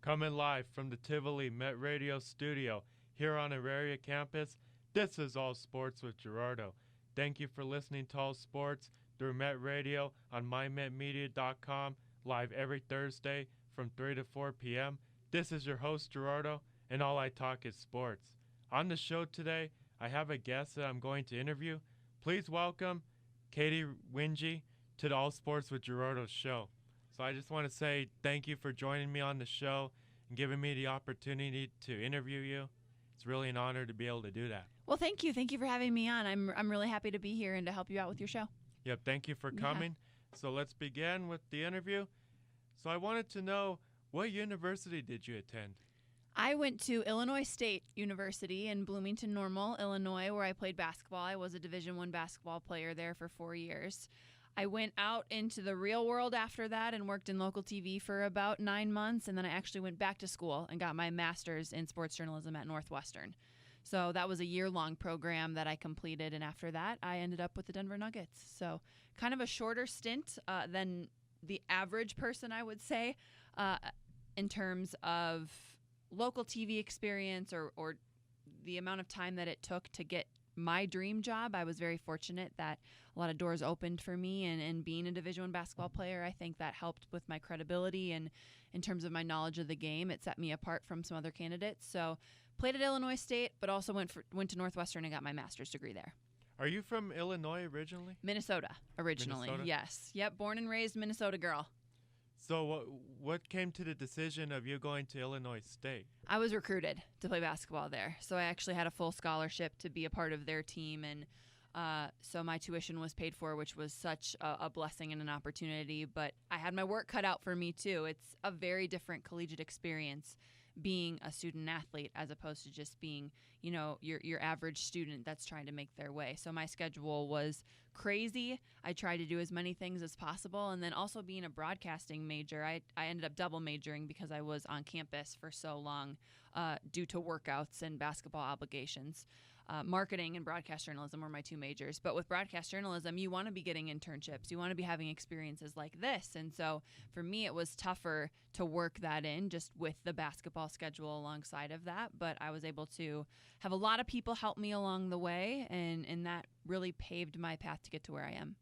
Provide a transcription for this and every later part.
Coming live from the Tivoli Met Radio studio here on Auraria campus, this is All Sports with Gerardo. Thank you for listening to All Sports through Met Radio on mymetmedia.com, live every Thursday from 3 to 4 p.m. This is your host, Gerardo, and all I talk is sports. On the show today, I have a guest that I'm going to interview. Please welcome Katie Winge to the All Sports with Gerardo show. So I just want to say thank you for joining me on the show and giving me the opportunity to interview you. It's really an honor to be able to do that. Well, thank you. Thank you for having me on. I'm really happy to be here and to help you out with your show. Yep, thank you for coming. Yeah. So let's begin with the interview. So I wanted to know, what university did you attend? I went to Illinois State University in Bloomington Normal, Illinois, where I played basketball. I was a Division I basketball player there for 4 years. I went out into the real world after that and worked in local TV for about 9 months, and then I actually went back to school and got my master's in sports journalism at Northwestern. So that was a year-long program that I completed, and after that, I ended up with the Denver Nuggets. So kind of a shorter stint than the average person, I would say, in terms of local TV experience or the amount of time that it took to get my dream job. I was very fortunate that a lot of doors opened for me, and being a Division I basketball player, I think that helped with my credibility, and in terms of my knowledge of the game, it set me apart from some other candidates. So played at Illinois State, but also went to Northwestern and got my master's degree there. Are you from Illinois originally? Minnesota originally. Minnesota? Yes. Yep, born and raised Minnesota girl. So what came to the decision of you going to Illinois State? I was recruited to play basketball there. So I actually had a full scholarship to be a part of their team. And so my tuition was paid for, which was such a blessing and an opportunity. But I had my work cut out for me, too. It's a very different collegiate experience being a student athlete as opposed to just being, your average student that's trying to make their way. So my schedule was crazy. I tried to do as many things as possible. And then also being a broadcasting major, I ended up double majoring because I was on campus for so long due to workouts and basketball obligations. Marketing and broadcast journalism were my two majors. But with broadcast journalism, you want to be getting internships. You want to be having experiences like this. And so for me, it was tougher to work that in just with the basketball schedule alongside of that. But I was able to have a lot of people help me along the way, and that really paved my path to get to where I am.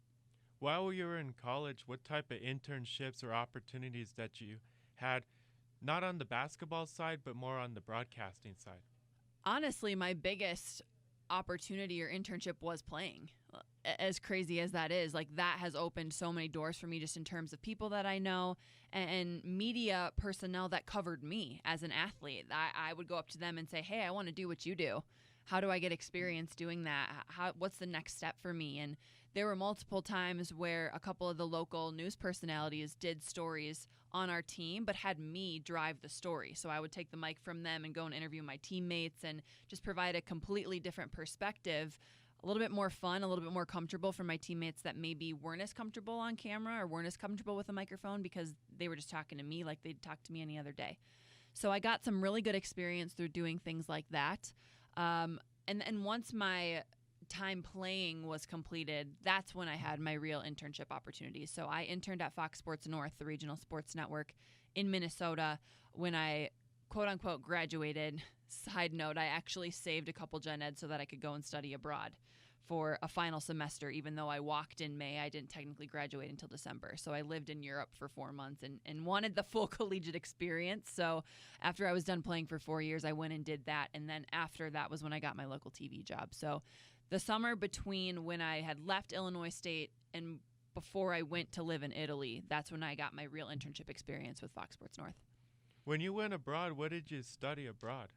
While you were in college, what type of internships or opportunities that you had, not on the basketball side, but more on the broadcasting side? Honestly, my biggest opportunity or internship was playing. As crazy as that is, that has opened so many doors for me just in terms of people that I know and media personnel that covered me as an athlete. I would go up to them and say, hey, I want to do what you do. How do I get experience doing that? What's the next step for me? And there were multiple times where a couple of the local news personalities did stories on our team, but had me drive the story. So I would take the mic from them and go and interview my teammates and just provide a completely different perspective, a little bit more fun, a little bit more comfortable for my teammates that maybe weren't as comfortable on camera or weren't as comfortable with a microphone because they were just talking to me like they'd talk to me any other day. So I got some really good experience through doing things like that. And once my time playing was completed, that's when I had my real internship opportunities. So I interned at Fox Sports North, the regional sports network in Minnesota, when I quote unquote graduated. Side note, I actually saved a couple gen ed so that I could go and study abroad for a final semester. Even though I walked in May, I didn't technically graduate until December. So I lived in Europe for 4 months and wanted the full collegiate experience. So after I was done playing for 4 years, I went and did that. And then after that was when I got my local TV job. So the summer between when I had left Illinois State and before I went to live in Italy, that's when I got my real internship experience with Fox Sports North. When you went abroad, what did you study abroad?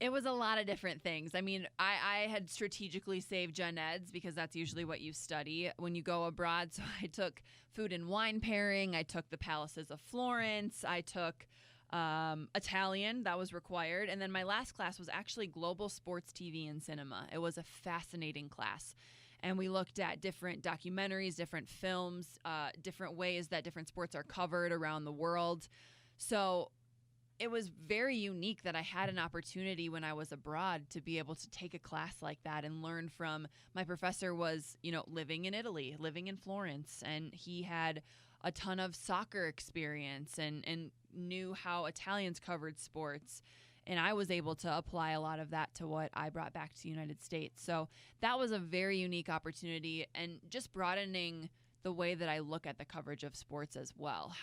It was a lot of different things. I mean, I had strategically saved gen eds because that's usually what you study when you go abroad. So I took food and wine pairing. I took the Palaces of Florence. I took Italian. That was required. And then my last class was actually global sports TV and cinema. It was a fascinating class. And we looked at different documentaries, different films, different ways that different sports are covered around the world. So it was very unique that I had an opportunity when I was abroad to be able to take a class like that and learn from my professor was, living in Italy, living in Florence, and he had a ton of soccer experience and knew how Italians covered sports. And I was able to apply a lot of that to what I brought back to the United States. So that was a very unique opportunity, and just broadening the way that I look at the coverage of sports as well.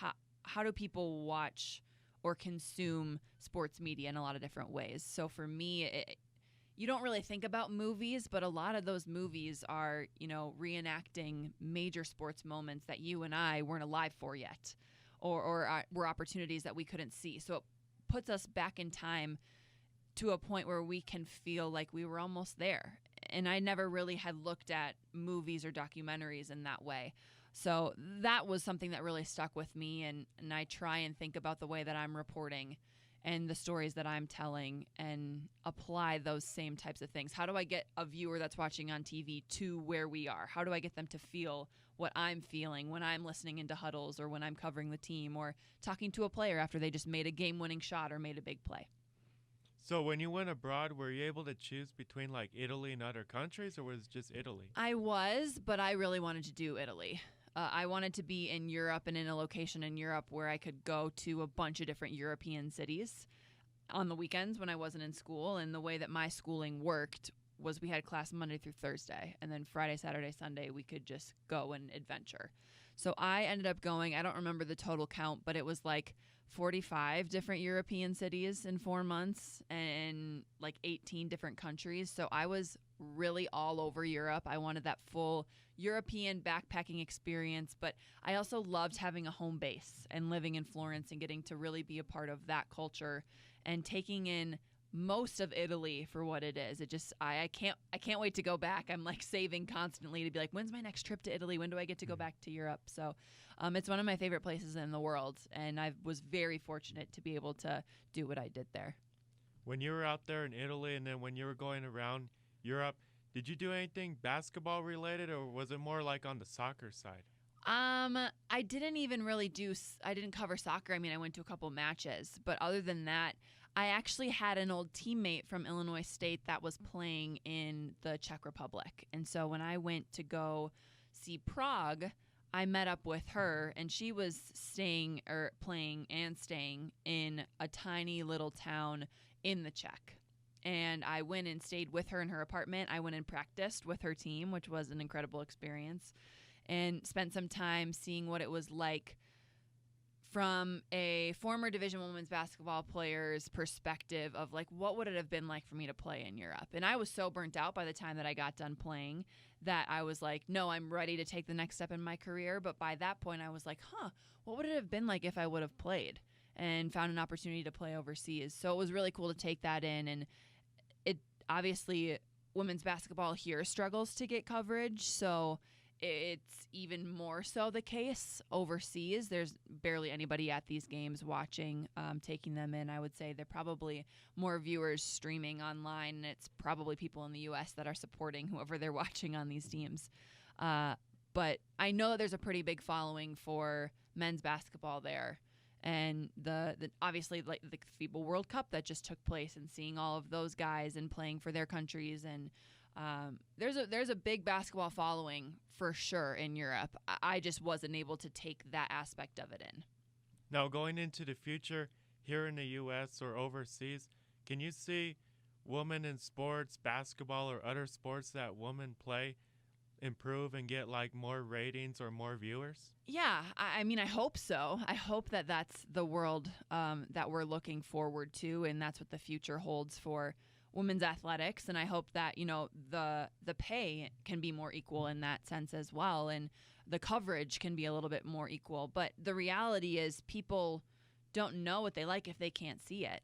How do people watch or consume sports media in a lot of different ways? So for me, you don't really think about movies, but a lot of those movies are, reenacting major sports moments that you and I weren't alive for yet, or were opportunities that we couldn't see. So it puts us back in time to a point where we can feel like we were almost there. And I never really had looked at movies or documentaries in that way. So that was something that really stuck with me, and I try and think about the way that I'm reporting and the stories that I'm telling and apply those same types of things. How do I get a viewer that's watching on TV to where we are? How do I get them to feel what I'm feeling when I'm listening into huddles or when I'm covering the team or talking to a player after they just made a game-winning shot or made a big play? So when you went abroad, were you able to choose between like Italy and other countries, or was it just Italy? I was, but I really wanted to do Italy. I wanted to be in Europe and in a location in Europe where I could go to a bunch of different European cities on the weekends when I wasn't in school. And the way that my schooling worked was we had class Monday through Thursday, and then Friday, Saturday, Sunday, we could just go and adventure. So I ended up going, I don't remember the total count, but it was like 45 different European cities in 4 months and like 18 different countries. So I was really all over Europe. I wanted that full European backpacking experience, but I also loved having a home base and living in Florence and getting to really be a part of that culture and taking in most of Italy for what it is. It just I can't wait to go back. I'm like saving constantly to be like, when's my next trip to Italy? When do I get to go back to Europe? So it's one of my favorite places in the world, and I was very fortunate to be able to do what I did there. When you were out there in Italy, and then when you were going around Europe, did you do anything basketball related, or was it more like on the soccer side? I didn't even really I didn't cover soccer. I mean, I went to a couple matches, but other than that, I actually had an old teammate from Illinois State that was playing in the Czech Republic. And so when I went to go see Prague, I met up with her, and she was playing in a tiny little town in the Czech. And I went and stayed with her in her apartment. I went and practiced with her team, which was an incredible experience, and spent some time seeing what it was like from a former Division I women's basketball player's perspective of like, what would it have been like for me to play in Europe? And I was so burnt out by the time that I got done playing that I was like, no, I'm ready to take the next step in my career. But by that point, I was like, what would it have been like if I would have played and found an opportunity to play overseas? So it was really cool to take that in. And it obviously, women's basketball here struggles to get coverage. So it's even more so the case overseas. There's barely anybody at these games watching, taking them in. I would say they're probably more viewers streaming online, and it's probably people in the U.S. that are supporting whoever they're watching on these teams. But I know that there's a pretty big following for men's basketball there. And the obviously like the FIBA World Cup that just took place, and seeing all of those guys and playing for their countries, and there's a big basketball following for sure in Europe. I just wasn't able to take that aspect of it in. Now, going into the future here in the U.S. or overseas, can you see women in sports, basketball, or other sports that women play improve and get like more ratings or more viewers? Yeah, I mean, I hope so. I hope that that's the world that we're looking forward to, and that's what the future holds for women's athletics. And I hope that, the pay can be more equal in that sense as well, and the coverage can be a little bit more equal. But the reality is people don't know what they like if they can't see it.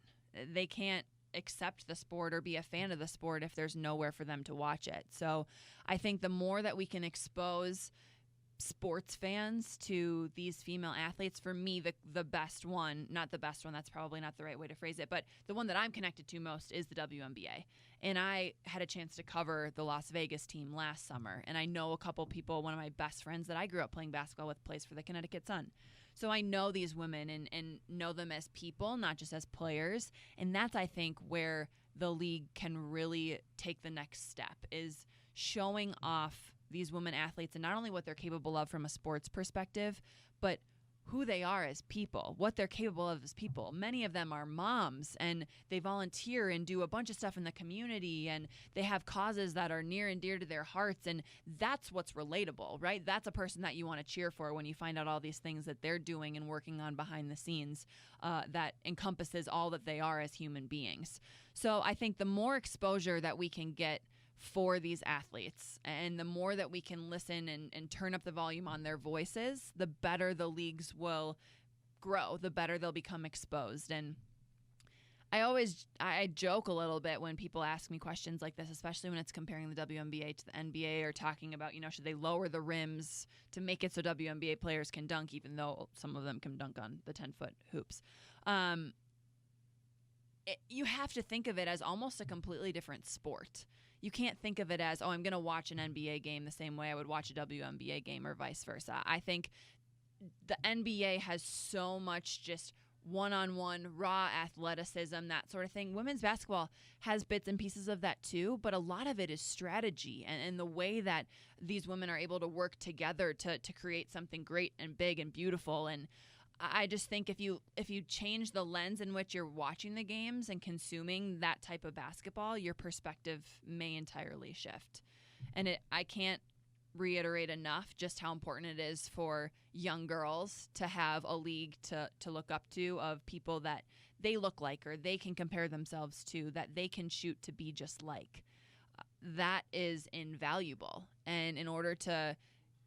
They can't accept the sport or be a fan of the sport if there's nowhere for them to watch it. So I think the more that we can expose sports fans to these female athletes, for me, the best one, not the best one, that's probably not the right way to phrase it, but the one that I'm connected to most is the WNBA. And I had a chance to cover the Las Vegas team last summer, and I know a couple people. One of my best friends that I grew up playing basketball with plays for the Connecticut Sun. So I know these women and know them as people, not just as players. And that's, I think, where the league can really take the next step, is showing off these women athletes and not only what they're capable of from a sports perspective, but who they are as people, what they're capable of as people. Many of them are moms, and they volunteer and do a bunch of stuff in the community, and they have causes that are near and dear to their hearts, and that's what's relatable, right? That's a person that you want to cheer for when you find out all these things that they're doing and working on behind the scenes that encompasses all that they are as human beings. So I think the more exposure that we can get for these athletes, and the more that we can listen and turn up the volume on their voices, the better the leagues will grow, the better they'll become exposed. And I joke a little bit when people ask me questions like this, especially when it's comparing the WNBA to the NBA or talking about, should they lower the rims to make it so WNBA players can dunk, even though some of them can dunk on the 10-foot hoops. You have to think of it as almost a completely different sport. You can't think of it as, I'm going to watch an NBA game the same way I would watch a WNBA game or vice versa. I think the NBA has so much just one-on-one, raw athleticism, that sort of thing. Women's basketball has bits and pieces of that too, but a lot of it is strategy and the way that these women are able to work together to create something great and big and beautiful. And I just think if you change the lens in which you're watching the games and consuming that type of basketball, your perspective may entirely shift. And I can't reiterate enough just how important it is for young girls to have a league to look up to, of people that they look like or they can compare themselves to, that they can shoot to be just like. That is invaluable. And in order to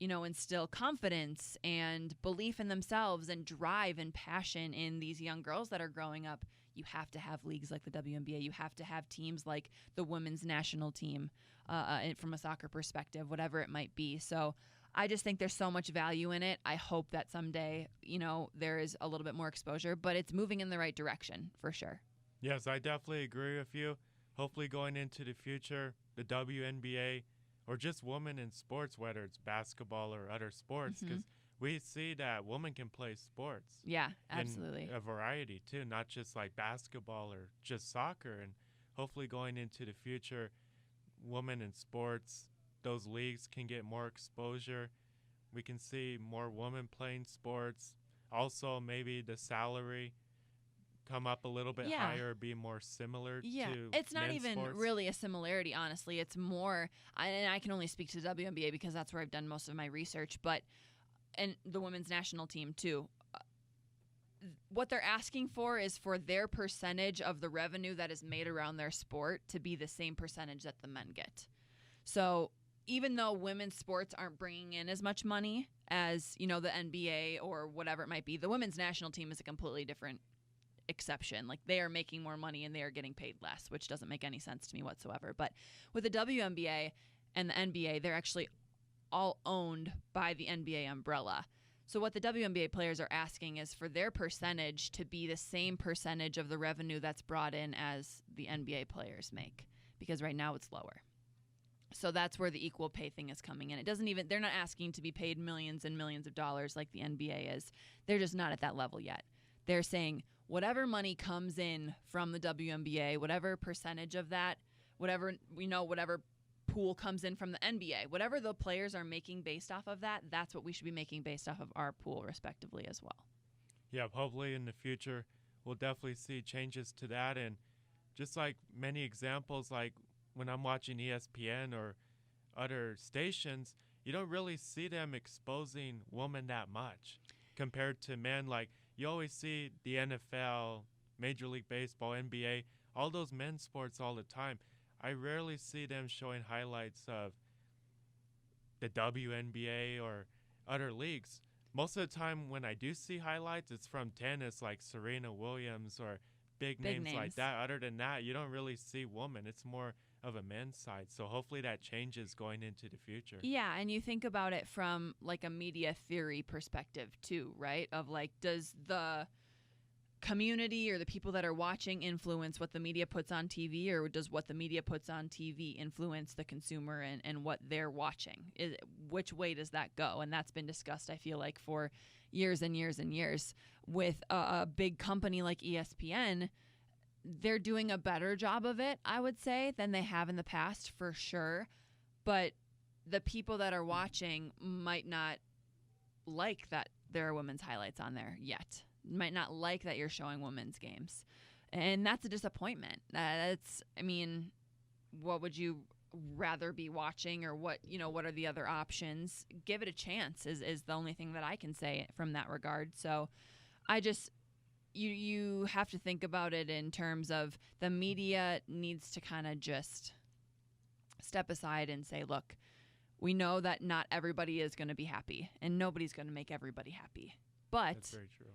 instill confidence and belief in themselves and drive and passion in these young girls that are growing up, you have to have leagues like the WNBA. You have to have teams like the women's national team from a soccer perspective, whatever it might be. So I just think there's so much value in it. I hope that someday, there is a little bit more exposure, but it's moving in the right direction for sure. Yes, I definitely agree with you. Hopefully going into the future, the WNBA or just women in sports, whether it's basketball or other sports, because we see that women can play sports. Yeah, absolutely. In a variety, too, not just like basketball or just soccer. And hopefully going into the future, women in sports, those leagues can get more exposure. We can see more women playing sports. Also, maybe the salary come up a little bit higher, be more similar to it's not even sports. Really a similarity, honestly. It's more, and I can only speak to the WNBA because that's where I've done most of my research, and the women's national team too. What they're asking for is for their percentage of the revenue that is made around their sport to be the same percentage that the men get. So even though women's sports aren't bringing in as much money as, the NBA or whatever it might be, the women's national team is a completely different exception. Like, they are making more money and they are getting paid less, which doesn't make any sense to me whatsoever. But with the WNBA and the NBA, they're actually all owned by the NBA umbrella. So what the WNBA players are asking is for their percentage to be the same percentage of the revenue that's brought in as the NBA players make, because right now it's lower. So that's where the equal pay thing is coming in. They're not asking to be paid millions and millions of dollars like the NBA is. They're just not at that level yet. They're saying whatever money comes in from the WNBA, whatever percentage of that, whatever pool comes in from the NBA, whatever the players are making based off of that, that's what we should be making based off of our pool respectively as well. Yeah, hopefully in the future we'll definitely see changes to that. And just like many examples, like when I'm watching ESPN or other stations, you don't really see them exposing women that much compared to men. Like, you always see the NFL, Major League Baseball, NBA, all those men's sports all the time. I rarely see them showing highlights of the WNBA or other leagues. Most of the time when I do see highlights, it's from tennis, like Serena Williams or big names like that. Other than that, you don't really see women. It's more of a men's side. So hopefully that changes going into the future. Yeah, and you think about it from like a media theory perspective too, right? Of like, does the community or the people that are watching influence what the media puts on TV, or does what the media puts on TV influence the consumer and what they're watching? Which way does that go? And that's been discussed, I feel like, for years and years and years. With a big company like ESPN, they're doing a better job of it, I would say, than they have in the past, for sure. But the people that are watching might not like that there are women's highlights on there yet. Might not like that you're showing women's games. And that's a disappointment. What would you rather be watching, or what are the other options? Give it a chance is the only thing that I can say from that regard. So I just, you have to think about it in terms of the media needs to kind of just step aside and say, look, we know that not everybody is going to be happy, and nobody's going to make everybody happy. But That's very true.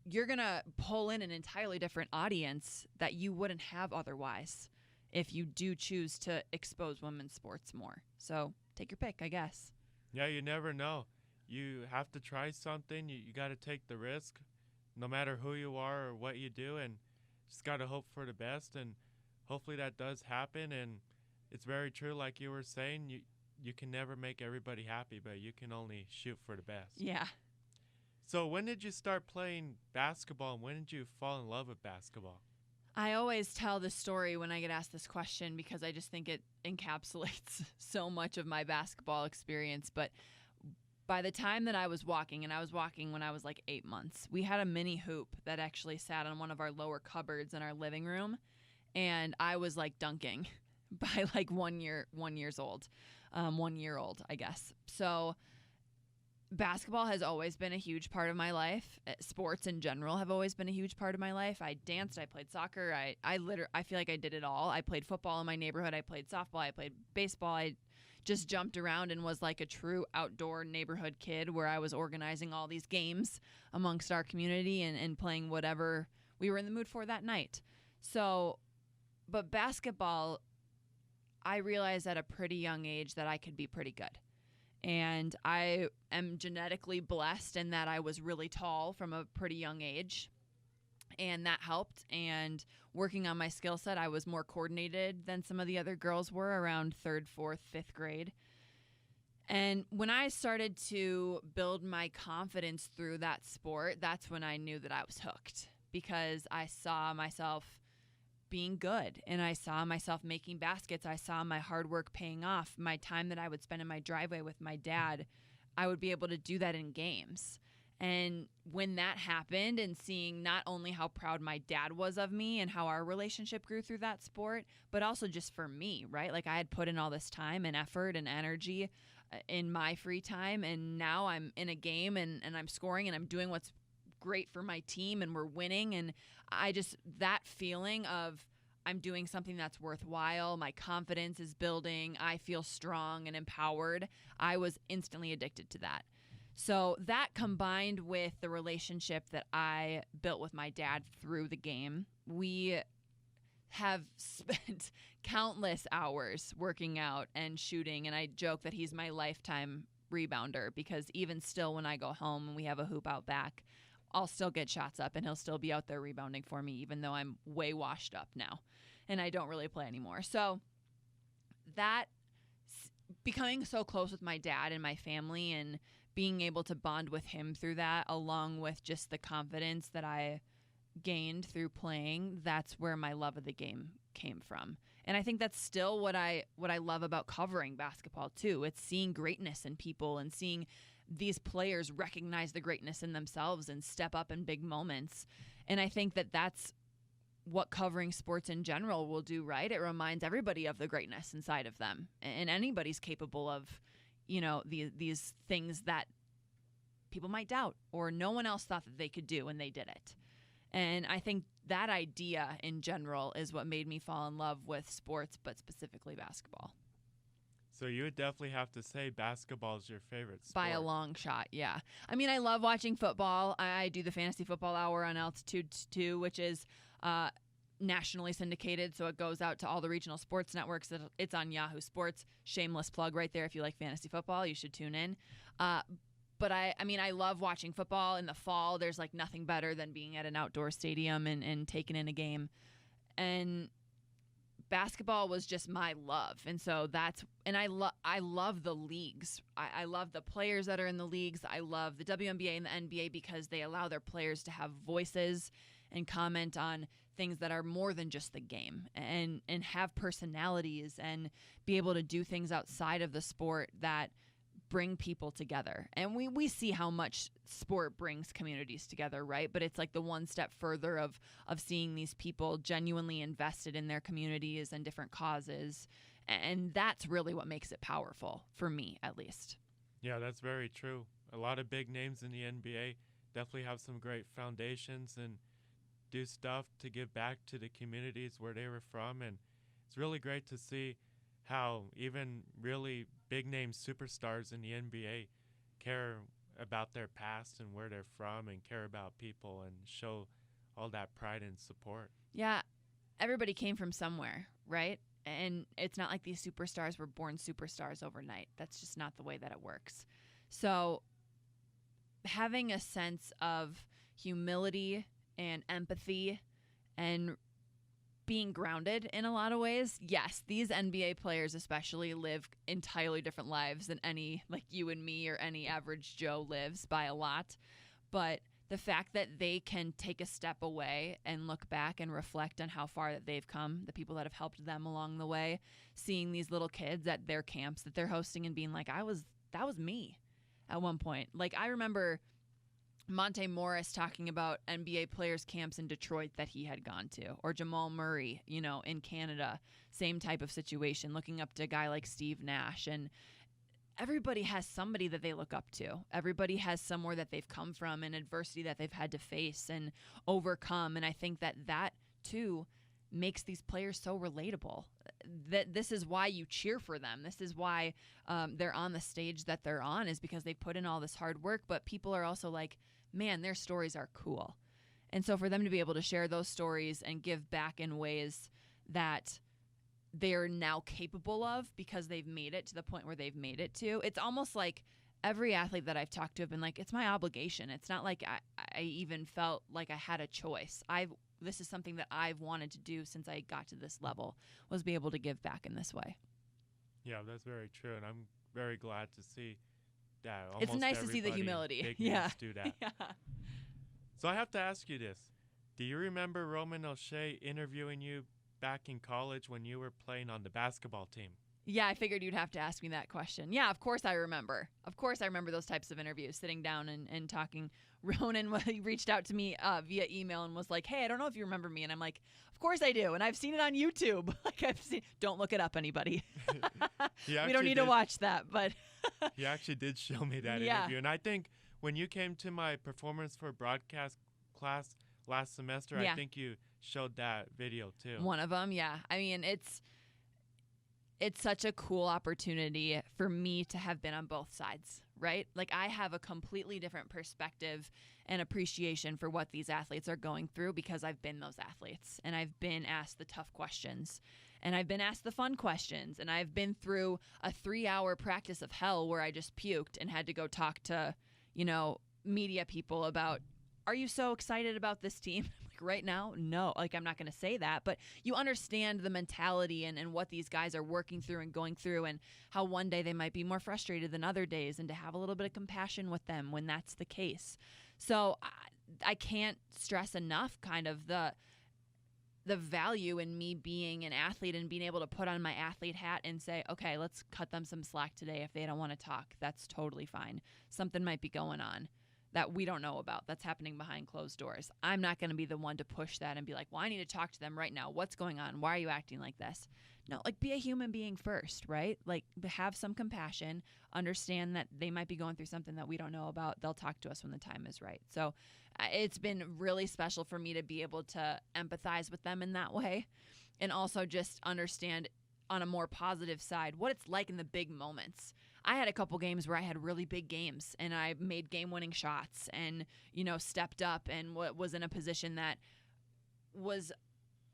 You're going to pull in an entirely different audience that you wouldn't have otherwise if you do choose to expose women's sports more. So take your pick, I guess. Yeah, you never know. You have to try something. You got to take the risk, no matter who you are or what you do, and just got to hope for the best. And hopefully that does happen. And it's very true, like you were saying, you can never make everybody happy, but you can only shoot for the best. Yeah. So when did you start playing basketball, and when did you fall in love with basketball? I always tell this story when I get asked this question because I just think it encapsulates so much of my basketball experience. But by the time that I was walking, and I was walking when I was like 8 months, we had a mini hoop that actually sat on one of our lower cupboards in our living room, and I was like dunking by like 1 year old, I guess. So basketball has always been a huge part of my life. Sports in general have always been a huge part of my life. I danced, I played soccer, I feel like I did it all. I played football in my neighborhood, I played softball, I played baseball. I just jumped around and was like a true outdoor neighborhood kid, where I was organizing all these games amongst our community and playing whatever we were in the mood for that night. So, but basketball, I realized at a pretty young age that I could be pretty good. And I am genetically blessed in that I was really tall from a pretty young age, and that helped. And working on my skill set, I was more coordinated than some of the other girls were around 3rd, 4th, 5th grade. And when I started to build my confidence through that sport, that's when I knew that I was hooked, because I saw myself being good, and I saw myself making baskets. I saw my hard work paying off. My time that I would spend in my driveway with my dad, I would be able to do that in games. And when that happened, and seeing not only how proud my dad was of me and how our relationship grew through that sport, but also just for me, right? Like, I had put in all this time and effort and energy in my free time, and now I'm in a game and I'm scoring and I'm doing what's great for my team, and we're winning. And that feeling of I'm doing something that's worthwhile, my confidence is building, I feel strong and empowered, I was instantly addicted to that. So that, combined with the relationship that I built with my dad through the game, we have spent countless hours working out and shooting, and I joke that he's my lifetime rebounder, because even still when I go home and we have a hoop out back, I'll still get shots up and he'll still be out there rebounding for me, even though I'm way washed up now and I don't really play anymore. So that, becoming so close with my dad and my family and being able to bond with him through that, along with just the confidence that I gained through playing, that's where my love of the game came from. And I think that's still what I love about covering basketball too. It's seeing greatness in people and seeing these players recognize the greatness in themselves and step up in big moments. And I think that that's what covering sports in general will do, right? It reminds everybody of the greatness inside of them, and anybody's capable of, these things that people might doubt or no one else thought that they could do, and they did it. And I think that idea in general is what made me fall in love with sports, but specifically basketball. So you would definitely have to say basketball is your favorite sport. By a long shot, yeah. I mean, I love watching football. I do the Fantasy Football Hour on Altitude 2, which is nationally syndicated, so it goes out to all the regional sports networks. It's on Yahoo Sports. Shameless plug right there. If you like fantasy football, you should tune in. But I love watching football in the fall. There's like nothing better than being at an outdoor stadium and taking in a game. And basketball was just my love. And so I love the leagues. I love the players that are in the leagues. I love the WNBA and the NBA because they allow their players to have voices and comment on things that are more than just the game, and have personalities and be able to do things outside of the sport that bring people together. And we see how much sport brings communities together, right? But it's like the one step further of seeing these people genuinely invested in their communities and different causes. And that's really what makes it powerful, for me at least. Yeah, that's very true. A lot of big names in the NBA definitely have some great foundations and do stuff to give back to the communities where they were from. And it's really great to see how even really big name superstars in the NBA care about their past and where they're from and care about people and show all that pride and support. Yeah, everybody came from somewhere, right? And it's not like these superstars were born superstars overnight. That's just not the way that it works. So having a sense of humility and empathy and being grounded in a lot of ways. Yes, these NBA players especially live entirely different lives than any, like you and me or any average Joe lives by a lot. But the fact that they can take a step away and look back and reflect on how far that they've come, the people that have helped them along the way, seeing these little kids at their camps that they're hosting and being like, that was me at one point. Like, I remember Monte Morris talking about NBA players camps in Detroit that he had gone to, or Jamal Murray, in Canada, same type of situation, looking up to a guy like Steve Nash. And everybody has somebody that they look up to. Everybody has somewhere that they've come from and adversity that they've had to face and overcome. And I think that too makes these players so relatable. That this is why you cheer for them. This is why they're on the stage that they're on, is because they put in all this hard work. But people are also like, man, their stories are cool. And so for them to be able to share those stories and give back in ways that they're now capable of because they've made it to the point where they've made it to, it's almost like every athlete that I've talked to have been like, it's my obligation. It's not like I even felt like I had a choice. This is something that I've wanted to do since I got to this level, was be able to give back in this way. Yeah, that's very true. And I'm very glad to see that. It's nice to see the humility. Big Yeah. names do that. Yeah. So I have to ask you this. Do you remember Roman O'Shea interviewing you back in college when you were playing on the basketball team? Yeah, I figured you'd have to ask me that question. Yeah, of course I remember. Of course I remember those types of interviews, sitting down and talking. Ronan reached out to me via email and was like, hey, I don't know if you remember me. And I'm like, of course I do. And I've seen it on YouTube. Don't look it up, anybody. We don't need to watch that. But he actually did show me that Yeah. interview. And I think when you came to my performance for broadcast class last semester, Yeah. I think you showed that video too. One of them, yeah. I mean, it's such a cool opportunity for me to have been on both sides, right? Like, I have a completely different perspective and appreciation for what these athletes are going through because I've been those athletes, and I've been asked the tough questions, and I've been asked the fun questions, and I've been through a 3-hour practice of hell where I just puked and had to go talk to, media people about, are you so excited about this team? Right now, no. Like, I'm not going to say that, but you understand the mentality and what these guys are working through and going through, and how one day they might be more frustrated than other days, and to have a little bit of compassion with them when that's the case. So I can't stress enough kind of the value in me being an athlete and being able to put on my athlete hat and say, okay, let's cut them some slack today. If they don't want to talk, that's totally fine. Something might be going on that we don't know about, that's happening behind closed doors. I'm not going to be the one to push that and be like, well, I need to talk to them right now. What's going on? Why are you acting like this? No, like, be a human being first, right? Like, have some compassion, understand that they might be going through something that we don't know about. They'll talk to us when the time is right. So it's been really special for me to be able to empathize with them in that way, and also just understand on a more positive side what it's like in the big moments. I had a couple games where I had really big games and I made game-winning shots and, stepped up and was in a position that was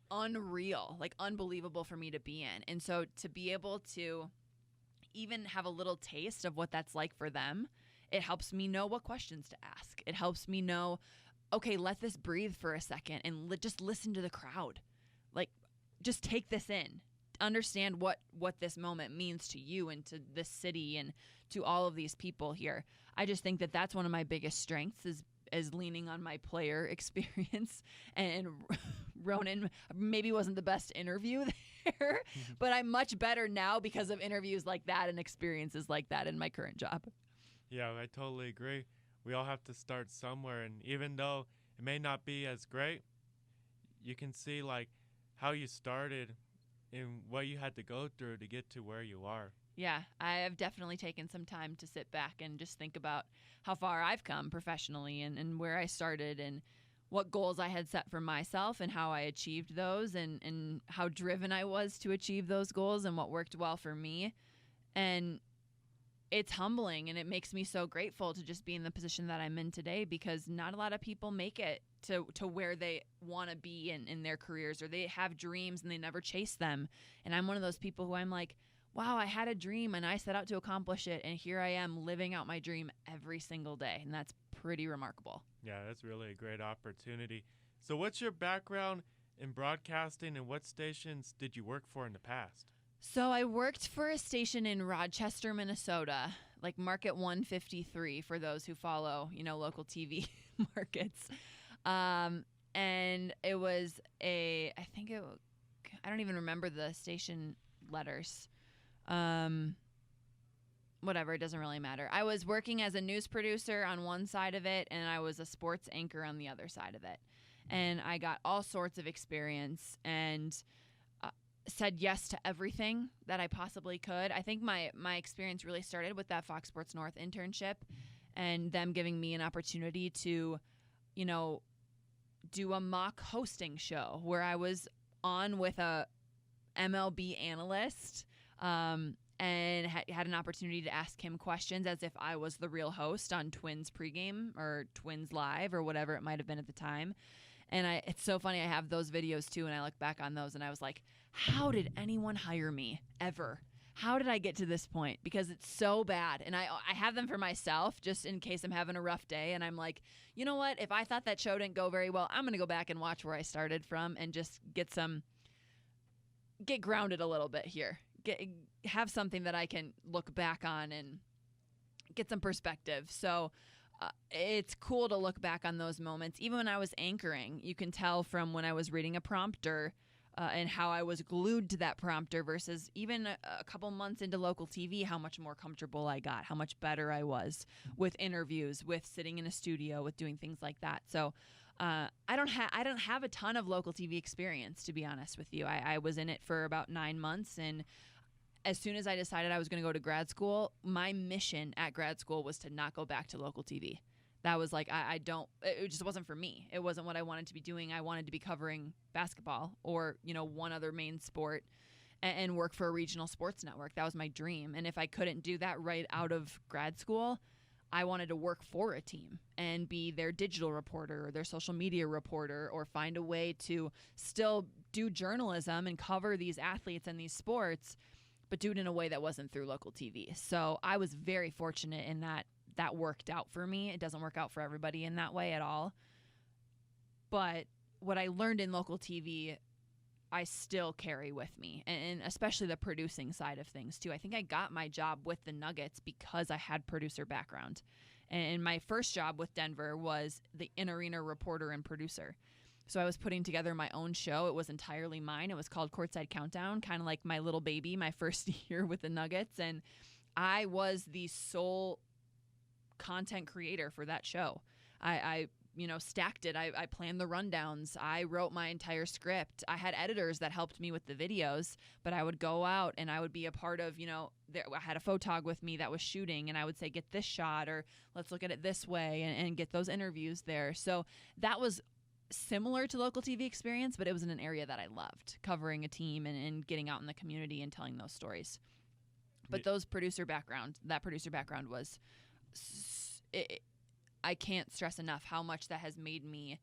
unreal, like unbelievable for me to be in. And so to be able to even have a little taste of what that's like for them, it helps me know what questions to ask. It helps me know, okay, let this breathe for a second and just listen to the crowd. Like, just take this in. Understand what this moment means to you and to this city and to all of these people here. I just think that that's one of my biggest strengths is leaning on my player experience and Ronan maybe wasn't the best interview there, but I'm much better now because of interviews like that and experiences like that in my current job. Yeah, I totally agree. We all have to start somewhere, and even though it may not be as great, you can see like how you started and what you had to go through to get to where you are. Yeah, I have definitely taken some time to sit back and just think about how far I've come professionally and where I started and what goals I had set for myself and how I achieved those and how driven I was to achieve those goals and what worked well for me. And it's humbling and it makes me so grateful to just be in the position that I'm in today because not a lot of people make it to where they want to be in their careers, or they have dreams and they never chase them. And I'm one of those people who I'm like, wow, I had a dream and I set out to accomplish it, and here I am living out my dream every single day, and that's pretty remarkable. Yeah, that's really a great opportunity. So what's your background in broadcasting, and what stations did you work for in the past? So I worked for a station in Rochester, Minnesota, like Market 153 for those who follow, local TV markets. And it was I don't even remember the station letters. Whatever, it doesn't really matter. I was working as a news producer on one side of it, and I was a sports anchor on the other side of it. And I got all sorts of experience and said yes to everything that I possibly could. I think my experience really started with that Fox Sports North internship and them giving me an opportunity to, do a mock hosting show where I was on with a MLB analyst and had an opportunity to ask him questions as if I was the real host on Twins pregame or Twins live or whatever it might have been at the time. And it's so funny. I have those videos too, and I look back on those and I was like, how did anyone hire me ever? How did I get to this point? Because it's so bad. And I have them for myself just in case I'm having a rough day. And I'm like, you know what? If I thought that show didn't go very well, I'm going to go back and watch where I started from and just get grounded a little bit here. Have something that I can look back on and get some perspective. So it's cool to look back on those moments. Even when I was anchoring, you can tell from when I was reading a prompter and how I was glued to that prompter versus even a couple months into local TV, how much more comfortable I got, how much better I was with interviews, with sitting in a studio, with doing things like that. So I don't have a ton of local TV experience, to be honest with you. I was in it for about 9 months, and as soon as I decided I was going to go to grad school, my mission at grad school was to not go back to local TV. That was like, it just wasn't for me. It wasn't what I wanted to be doing. I wanted to be covering basketball or, one other main sport and work for a regional sports network. That was my dream. And if I couldn't do that right out of grad school, I wanted to work for a team and be their digital reporter or their social media reporter, or find a way to still do journalism and cover these athletes and these sports, but do it in a way that wasn't through local TV. So I was very fortunate in that worked out for me. It doesn't work out for everybody in that way at all. But what I learned in local TV, I still carry with me, and especially the producing side of things too. I think I got my job with the Nuggets because I had producer background. And my first job with Denver was the in-arena reporter and producer. So I was putting together my own show. It was entirely mine. It was called Courtside Countdown, kind of like my little baby, my first year with the Nuggets. And I was the sole content creator for that show. I stacked it. I planned the rundowns. I wrote my entire script. I had editors that helped me with the videos, but I would go out and I would be a part of, I had a photog with me that was shooting, and I would say, get this shot, or let's look at it this way, and get those interviews there. So that was similar to local TV experience, but it was in an area that I loved, covering a team and getting out in the community and telling those stories. But that producer background was, I can't stress enough how much that has made me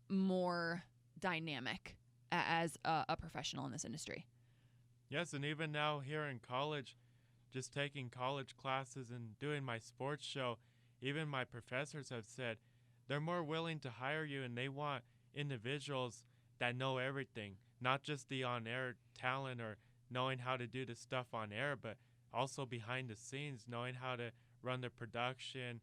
more dynamic as a professional in this industry. Yes, and even now here in college, just taking college classes and doing my sports show, even my professors have said they're more willing to hire you, and they want individuals that know everything, not just the on-air talent or knowing how to do the stuff on air, but also behind the scenes, knowing how to run the production,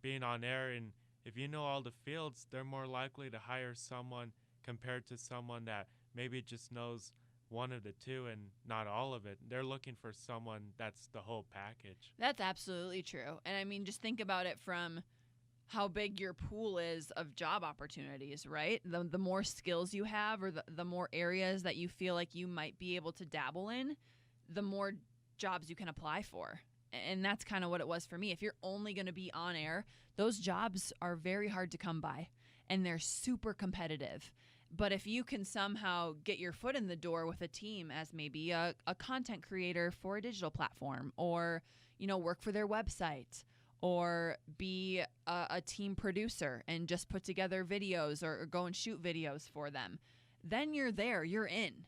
being on air. And if you know all the fields, they're more likely to hire someone compared to someone that maybe just knows one of the two and not all of it. They're looking for someone that's the whole package. That's absolutely true. And I mean, just think about it from how big your pool is of job opportunities, right? The more skills you have, or the more areas that you feel like you might be able to dabble in, the more jobs you can apply for. And that's kind of what it was for me. If you're only going to be on air, those jobs are very hard to come by and they're super competitive. But if you can somehow get your foot in the door with a team as maybe a content creator for a digital platform, or, work for their website, or be a team producer and just put together videos or go and shoot videos for them, then you're there, you're in.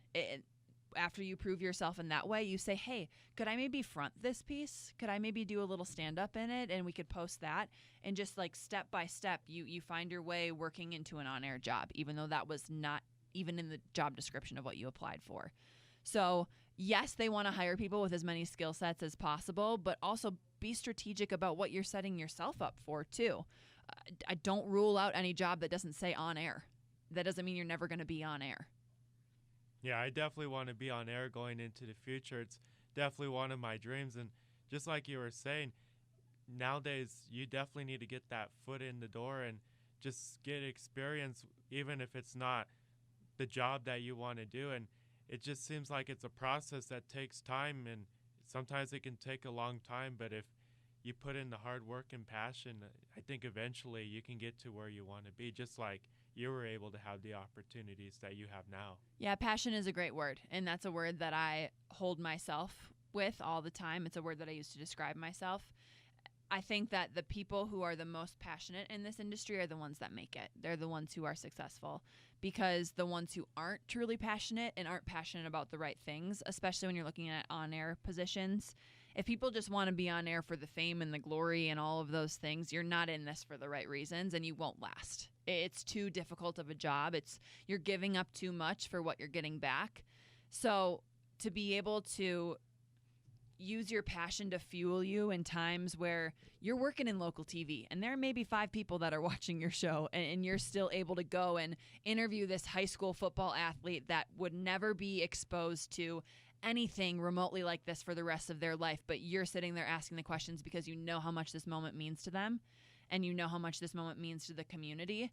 After you prove yourself in that way, you say, hey, could I maybe front this piece? Could I maybe do a little stand-up in it and we could post that? And just like step by step, you find your way working into an on-air job, even though that was not even in the job description of what you applied for. So yes, they want to hire people with as many skill sets as possible, but also be strategic about what you're setting yourself up for too. I don't rule out any job that doesn't say on air. That doesn't mean you're never going to be on air. Yeah, I definitely want to be on air going into the future. It's definitely one of my dreams. And just like you were saying, nowadays you definitely need to get that foot in the door and just get experience, even if it's not the job that you want to do. And it just seems like it's a process that takes time, and sometimes it can take a long time. But if you put in the hard work and passion, I think eventually you can get to where you want to be, just like you were able to have the opportunities that you have now. Yeah, passion is a great word, and that's a word that I hold myself with all the time. It's a word that I use to describe myself. I think that the people who are the most passionate in this industry are the ones that make it. They're the ones who are successful, because the ones who aren't truly passionate and aren't passionate about the right things, especially when you're looking at on-air positions, if people just want to be on air for the fame and the glory and all of those things, you're not in this for the right reasons, and you won't last. It's too difficult of a job. You're giving up too much for what you're getting back. So to be able to use your passion to fuel you in times where you're working in local TV and there may be 5 people that are watching your show, and you're still able to go and interview this high school football athlete that would never be exposed to anything remotely like this for the rest of their life, but you're sitting there asking the questions because you know how much this moment means to them and you know how much this moment means to the community.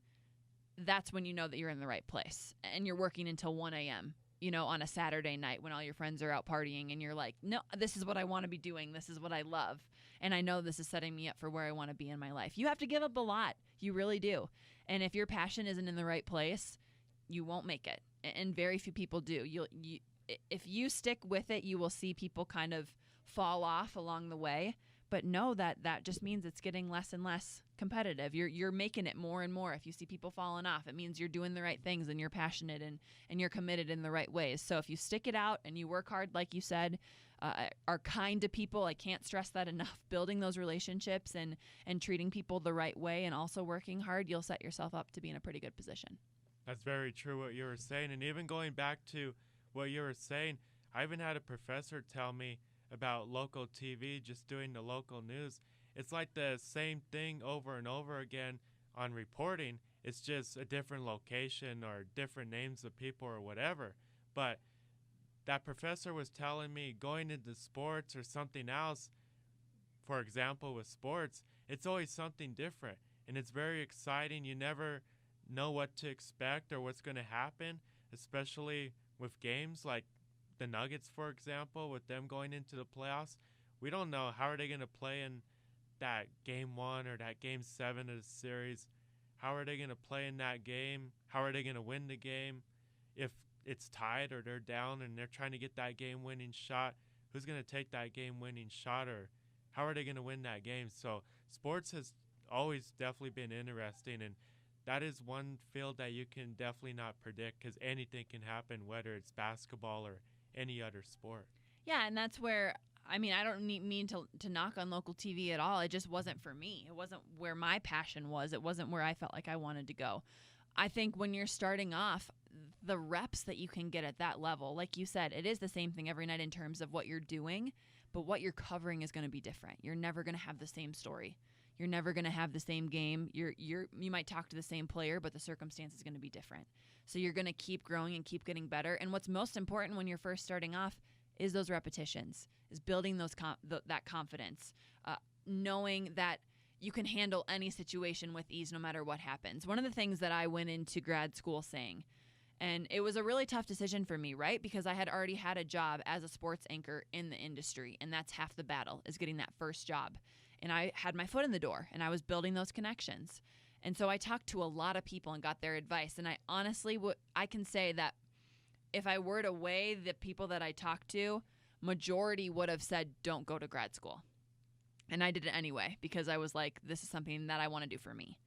That's when you know that you're in the right place, and you're working until 1 a.m. On a Saturday night when all your friends are out partying, and you're like, no, this is what I want to be doing. This is what I love. And I know this is setting me up for where I want to be in my life. You have to give up a lot. You really do. And if your passion isn't in the right place, you won't make it. And very few people do. If you stick with it, you will see people kind of fall off along the way. But know that just means it's getting less and less competitive. You're making it more and more. If you see people falling off, it means you're doing the right things and you're passionate and you're committed in the right ways. So if you stick it out and you work hard, like you said, are kind to people, I can't stress that enough, building those relationships and treating people the right way and also working hard, you'll set yourself up to be in a pretty good position. That's very true what you were saying. And even going back to what you were saying, I even had a professor tell me about local TV, just doing the local news. It's like the same thing over and over again on reporting. It's just a different location or different names of people or whatever. But that professor was telling me going into sports or something else, for example, with sports, it's always something different. And it's very exciting. You never know what to expect or what's going to happen, especially with games like the Nuggets, for example, with them going into the playoffs. We don't know how are they going to play in that game 1 or that game 7 of the series. How are they going to play in that game? How are they going to win the game? If it's tied or they're down and they're trying to get that game-winning shot, who's going to take that game-winning shot, or how are they going to win that game? So sports has always definitely been interesting, and that is one field that you can definitely not predict, because anything can happen, whether it's basketball or any other sport. Yeah, and that's where, I don't mean to knock on local TV at all. It just wasn't for me. It wasn't where my passion was. It wasn't where I felt like I wanted to go. I think when you're starting off, the reps that you can get at that level, like you said, it is the same thing every night in terms of what you're doing, but what you're covering is going to be different. You're never going to have the same story. You're never going to have the same game. You might talk to the same player, but the circumstance is going to be different. So you're going to keep growing and keep getting better. And what's most important when you're first starting off is those repetitions, is building that confidence, knowing that you can handle any situation with ease no matter what happens. One of the things that I went into grad school saying, and it was a really tough decision for me, right? Because I had already had a job as a sports anchor in the industry, and that's half the battle, is getting that first job. And I had my foot in the door, and I was building those connections. And so I talked to a lot of people and got their advice. And I honestly, I can say that if I were to weigh the people that I talked to, majority would have said, don't go to grad school. And I did it anyway, because I was like, this is something that I want to do for me.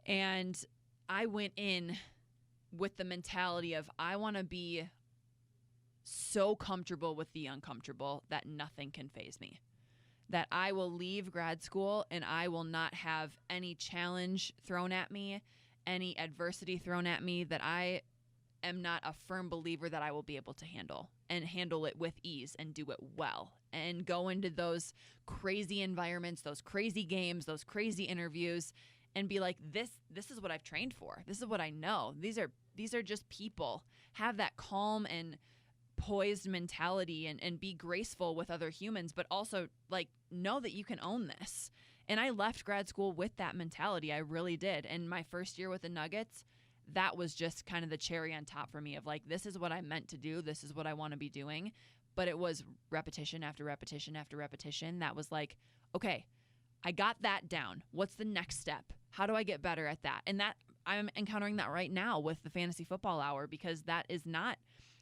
And I went in with the mentality of, I want to be so comfortable with the uncomfortable that nothing can faze me. That I will leave grad school and I will not have any challenge thrown at me, any adversity thrown at me that I am not a firm believer that I will be able to handle, and handle it with ease and do it well, and go into those crazy environments, those crazy games, those crazy interviews, and be like, this is what I've trained for. This is what I know. These are just people. Have that calm and poised mentality and be graceful with other humans, but also like know that you can own this. And I left grad school with that mentality. I really did. And my first year with the Nuggets, that was just kind of the cherry on top for me of like, this is what I meant to do. This is what I want to be doing. But it was repetition after repetition after repetition. That was like, okay, I got that down. What's the next step? How do I get better at that? And that I'm encountering that right now with the Fantasy Football Hour, because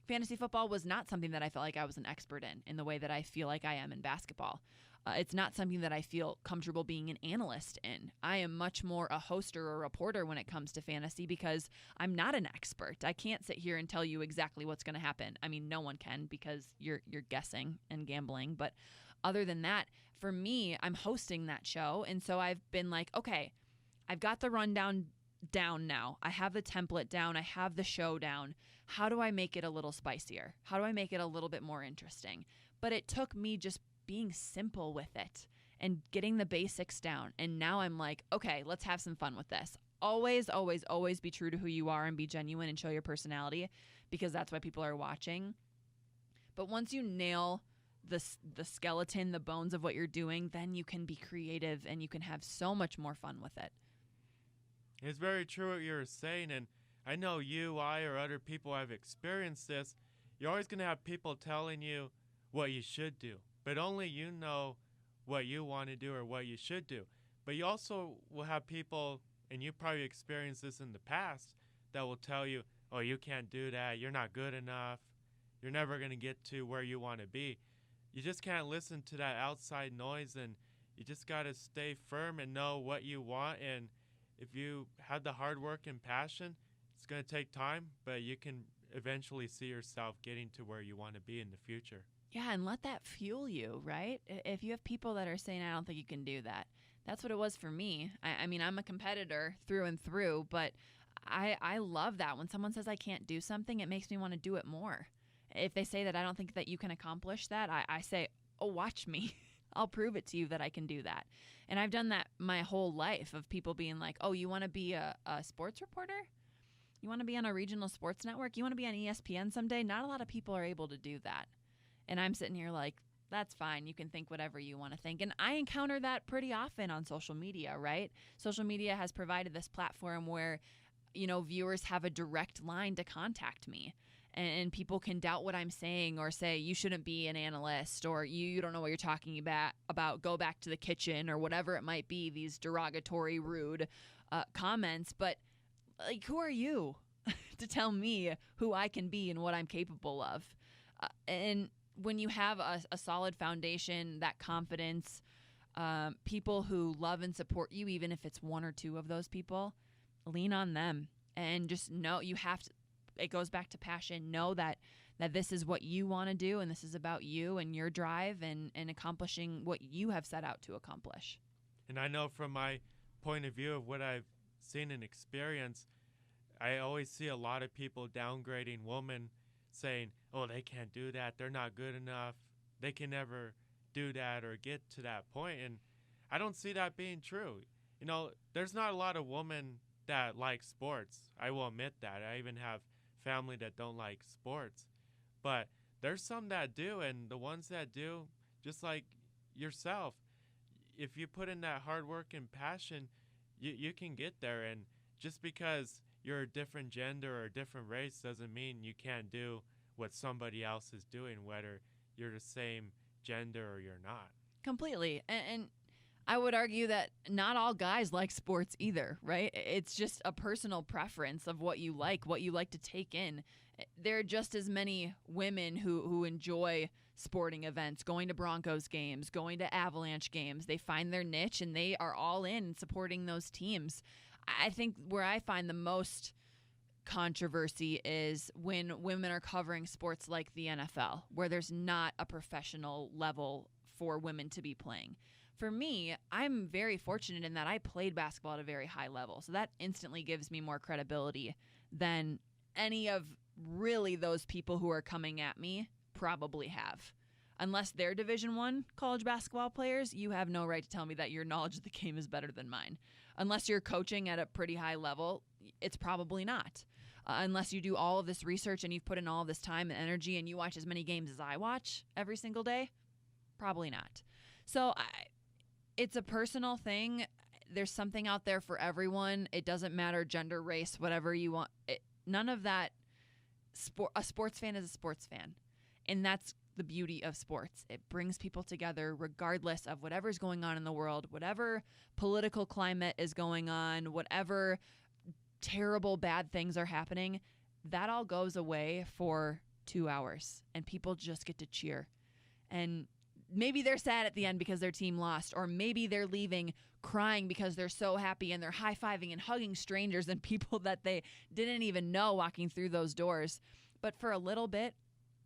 fantasy football was not something that I felt like I was an expert in the way that I feel like I am in basketball. It's not something that I feel comfortable being an analyst in. I am much more a host or a reporter when it comes to fantasy, because I'm not an expert. I can't sit here and tell you exactly what's going to happen. I mean, no one can, because you're guessing and gambling. But other than that, for me, I'm hosting that show. And so I've been like, okay, I've got the rundown down now. I have the template down. I have the show down. How do I make it a little spicier? How do I make it a little bit more interesting? But it took me just being simple with it and getting the basics down. And now I'm like, okay, let's have some fun with this. Always, always, always be true to who you are and be genuine and show your personality, because that's why people are watching. But once you nail the skeleton, the bones of what you're doing, then you can be creative and you can have so much more fun with it. It's very true what you're saying, and I know you, I, or other people have experienced this. You're always going to have people telling you what you should do, but only you know what you want to do or what you should do. But you also will have people, and you probably experienced this in the past, that will tell you, oh, you can't do that, you're not good enough, you're never going to get to where you want to be. You just can't listen to that outside noise, and you just got to stay firm and know what you want. And if you have the hard work and passion, it's going to take time, but you can eventually see yourself getting to where you want to be in the future. Yeah, and let that fuel you, right? If you have people that are saying, I don't think you can do that, that's what it was for me. I mean, I'm a competitor through and through, but I love that. When someone says I can't do something, it makes me want to do it more. If they say that I don't think that you can accomplish that, I say, oh, watch me. I'll prove it to you that I can do that. And I've done that my whole life, of people being like, oh, you want to be a sports reporter? You want to be on a regional sports network? You want to be on ESPN someday? Not a lot of people are able to do that. And I'm sitting here like, that's fine. You can think whatever you want to think. And I encounter that pretty often on social media, right? Social media has provided this platform where, viewers have a direct line to contact me. And people can doubt what I'm saying, or say, you shouldn't be an analyst, or you don't know what you're talking about, go back to the kitchen, or whatever it might be, these derogatory, rude comments. But like, who are you to tell me who I can be and what I'm capable of? And when you have a solid foundation, that confidence, people who love and support you, even if it's one or two of those people, lean on them and just know you have to. It goes back to passion. Know that this is what you want to do, and this is about you and your drive and accomplishing what you have set out to accomplish. And I know from my point of view of what I've seen and experienced, I always see a lot of people downgrading women, saying, oh, they can't do that, they're not good enough, they can never do that or get to that point. And I don't see that being true. There's not a lot of women that like sports. I will admit that. I even have family that don't like sports. But there's some that do, and the ones that do, just like yourself, if you put in that hard work and passion, you can get there. And just because you're a different gender or a different race doesn't mean you can't do what somebody else is doing, whether you're the same gender or you're not. Completely. And I would argue that not all guys like sports either, right? It's just a personal preference of what you like to take in. There are just as many women who enjoy sporting events, going to Broncos games, going to Avalanche games. They find their niche and they are all in supporting those teams. I think where I find the most controversy is when women are covering sports like the NFL, where there's not a professional level for women to be playing. For me, I'm very fortunate in that I played basketball at a very high level. So that instantly gives me more credibility than any of really those people who are coming at me probably have. Unless they're Division I college basketball players, you have no right to tell me that your knowledge of the game is better than mine. Unless you're coaching at a pretty high level, it's probably not. Unless you do all of this research and you've put in all of this time and energy and you watch as many games as I watch every single day, probably not. So it's a personal thing. There's something out there for everyone. It doesn't matter gender, race, whatever you want. None of that. A sports fan is a sports fan. And that's the beauty of sports. It brings people together regardless of whatever's going on in the world, whatever political climate is going on, whatever terrible bad things are happening. That all goes away for 2 hours and people just get to cheer. And maybe they're sad at the end because their team lost, or maybe they're leaving crying because they're so happy and they're high-fiving and hugging strangers and people that they didn't even know walking through those doors. But for a little bit,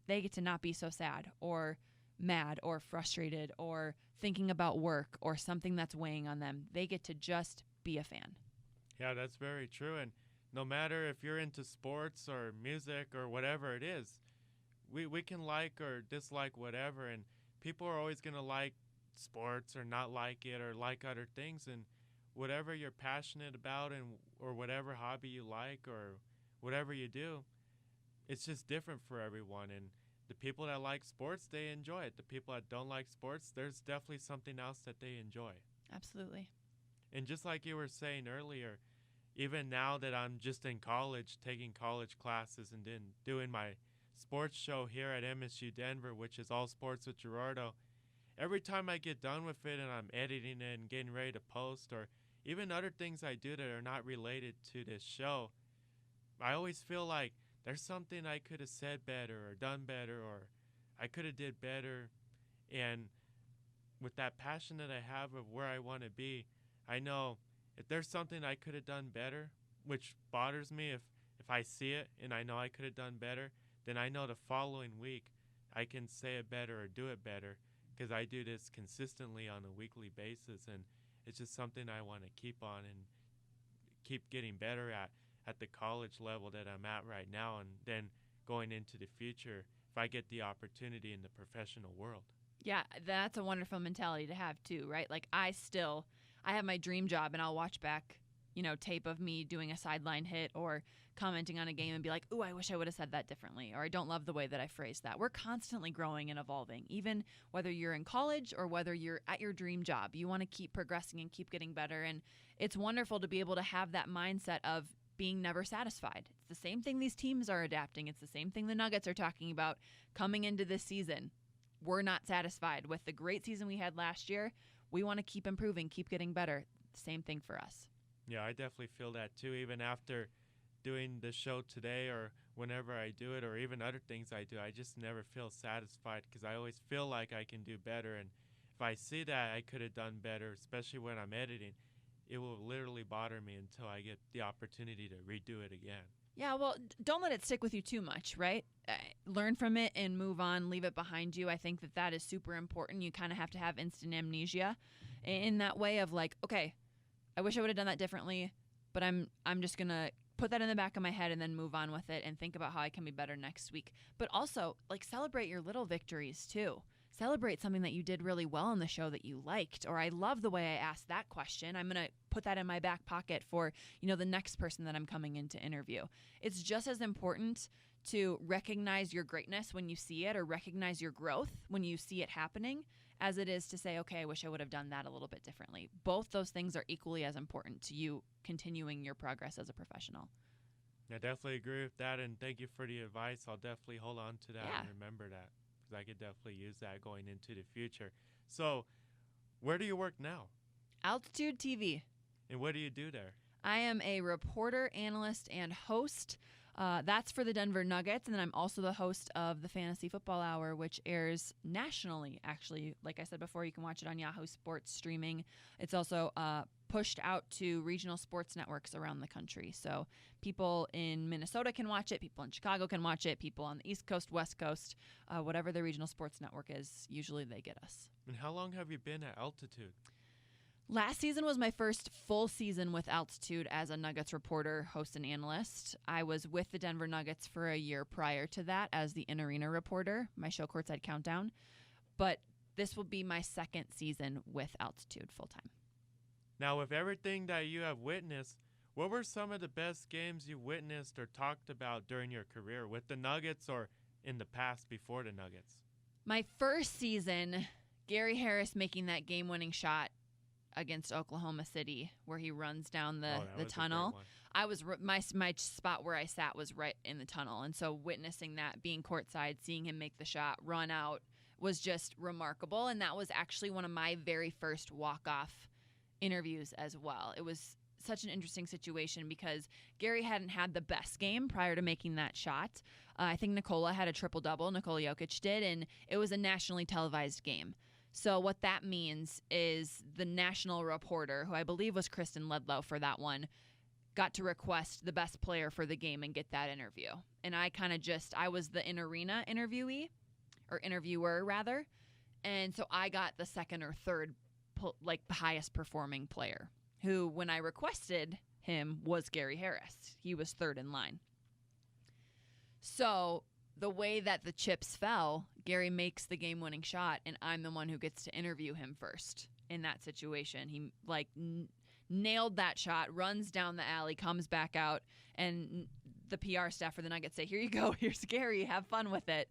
they get to not be so sad or mad or frustrated or thinking about work or something that's weighing on them. They get to just be a fan. Yeah, that's very true. And no matter if you're into sports or music or whatever it is, we can like or dislike whatever, and people are always going to like sports or not like it or like other things. And whatever you're passionate about and or whatever hobby you like or whatever you do, it's just different for everyone. And the people that like sports, they enjoy it. The people that don't like sports, there's definitely something else that they enjoy. Absolutely. And just like you were saying earlier, even now that I'm just in college, taking college classes and then doing my sports show here at MSU Denver, which is All Sports with Gerardo, every time I get done with it and I'm editing it and getting ready to post, or even other things I do that are not related to this show, I always feel like there's something I could have said better or done better, or I could have did better. And with that passion that I have of where I want to be, I know if there's something I could have done better, which bothers me if I see it and I know I could have done better, then I know the following week I can say it better or do it better, because I do this consistently on a weekly basis, and it's just something I want to keep on and keep getting better at the college level that I'm at right now, and then going into the future if I get the opportunity in the professional world. Yeah, that's a wonderful mentality to have too, right? Like I have my dream job and I'll watch back, tape of me doing a sideline hit or commenting on a game and be like, ooh, I wish I would have said that differently, or I don't love the way that I phrased that. We're constantly growing and evolving, even whether you're in college or whether you're at your dream job. You want to keep progressing and keep getting better, and it's wonderful to be able to have that mindset of being never satisfied. It's the same thing these teams are adapting. It's the same thing the Nuggets are talking about coming into this season. We're not satisfied with the great season we had last year. We want to keep improving, keep getting better. Same thing for us. Yeah, I definitely feel that too. Even after doing the show today or whenever I do it, or even other things I do, I just never feel satisfied because I always feel like I can do better. And if I see that I could have done better, especially when I'm editing, it will literally bother me until I get the opportunity to redo it again. Yeah, well, don't let it stick with you too much, right? Learn from it and move on, leave it behind you. I think that is super important. You kind of have to have instant amnesia in that way of like, okay, I wish I would have done that differently, but I'm just going to put that in the back of my head and then move on with it and think about how I can be better next week. But also, like, celebrate your little victories too. celebrate something that you did really well on the show that you liked, or I love the way I asked that question. I'm going to put that in my back pocket for, the next person that I'm coming in to interview. It's just as important to recognize your greatness when you see it, or recognize your growth when you see it happening, as it is to say, okay, I wish I would have done that a little bit differently. Both those things are equally as important to you continuing your progress as a professional. I definitely agree with that, and thank you for the advice. I'll definitely hold on to that and remember that, because I could definitely use that going into the future. So, where do you work now? Altitude TV. And what do you do there? I am a reporter, analyst, and host. That's for the Denver Nuggets, and then I'm also the host of the Fantasy Football Hour, which airs nationally, actually. Like I said before, you can watch it on Yahoo Sports streaming. It's also pushed out to regional sports networks around the country. So people in Minnesota can watch it, people in Chicago can watch it, people on the East Coast, West Coast, whatever the regional sports network is, usually they get us. And how long have you been at Altitude? Last season was my first full season with Altitude as a Nuggets reporter, host, and analyst. I was with the Denver Nuggets for a year prior to that as the in-arena reporter, my show Courtside Countdown. But this will be my second season with Altitude full-time. Now, with everything that you have witnessed, what were some of the best games you witnessed or talked about during your career with the Nuggets or in the past before the Nuggets? My first season, Gary Harris making that game-winning shot against Oklahoma City, where he runs down the tunnel. I was my spot where I sat was right in the tunnel, and so witnessing that, being courtside, seeing him make the shot, run out, was just remarkable. And that was actually one of my very first walk-off interviews as well. It was such an interesting situation because Gary hadn't had the best game prior to making that shot. I think Nikola had a triple-double, Nikola Jokic did, and it was a nationally televised game. So what that means is the national reporter, who I believe was Kristen Ledlow for that one, got to request the best player for the game and get that interview. And I I was the in-arena interviewer rather. And so I got the second or third, the highest performing player, who when I requested him was Gary Harris. He was third in line. So the way that the chips fell, Gary makes the game-winning shot, and I'm the one who gets to interview him first in that situation. He nailed that shot, runs down the alley, comes back out, and the PR staff for the Nuggets say, "Here you go. Here's Gary. Have fun with it."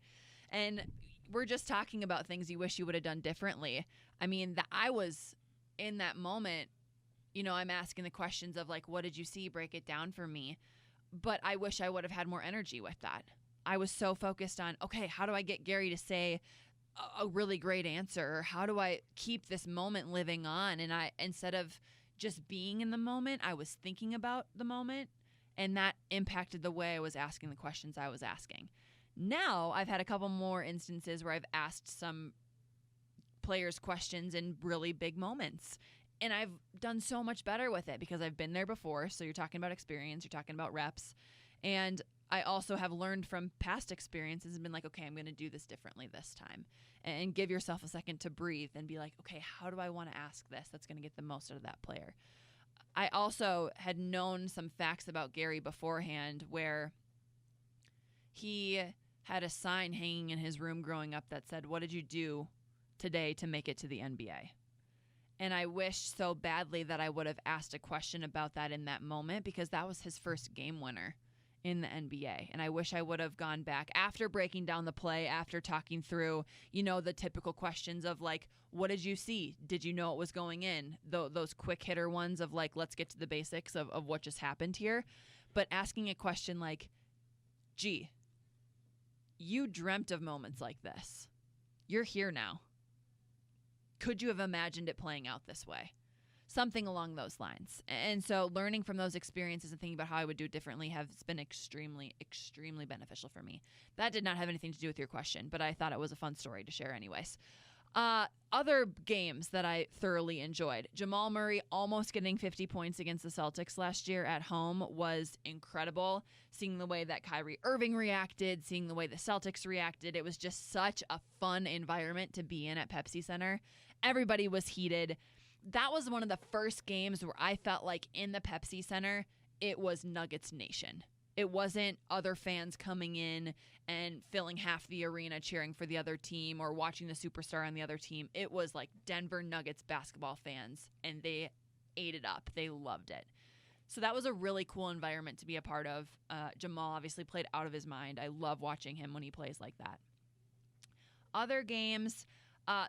And we're just talking about things you wish you would have done differently. I mean, I was in that moment, I'm asking the questions of what did you see? Break it down for me. But I wish I would have had more energy with that. I was so focused on, okay, how do I get Gary to say a really great answer? Or how do I keep this moment living on? And instead of just being in the moment, I was thinking about the moment, and that impacted the way I was asking the questions I was asking. Now I've had a couple more instances where I've asked some players questions in really big moments, and I've done so much better with it because I've been there before. So you're talking about experience, you're talking about reps, and I also have learned from past experiences and been like, okay, I'm going to do this differently this time, and give yourself a second to breathe and be like, okay, how do I want to ask this that's going to get the most out of that player? I also had known some facts about Gary beforehand, where he had a sign hanging in his room growing up that said, "What did you do today to make it to the NBA?" And I wish so badly that I would have asked a question about that in that moment, because that was his first game winner in the NBA. And I wish I would have gone back after breaking down the play, after talking through, the typical questions of what did you see? Did you know it was going in? Those quick hitter ones of let's get to the basics of what just happened here. But asking a question like, gee, you dreamt of moments like this. You're here now. Could you have imagined it playing out this way? Something along those lines. And so learning from those experiences and thinking about how I would do it differently has been extremely, extremely beneficial for me. That did not have anything to do with your question, but I thought it was a fun story to share anyways. Other games that I thoroughly enjoyed. Jamal Murray almost getting 50 points against the Celtics last year at home was incredible. Seeing the way that Kyrie Irving reacted, seeing the way the Celtics reacted, it was just such a fun environment to be in at Pepsi Center. Everybody was heated. That was one of the first games where I felt like in the Pepsi Center, it was Nuggets Nation. It wasn't other fans coming in and filling half the arena cheering for the other team or watching the superstar on the other team. It was like Denver Nuggets basketball fans, and they ate it up. They loved it. So that was a really cool environment to be a part of. Jamal obviously played out of his mind. I love watching him when he plays like that. Other games,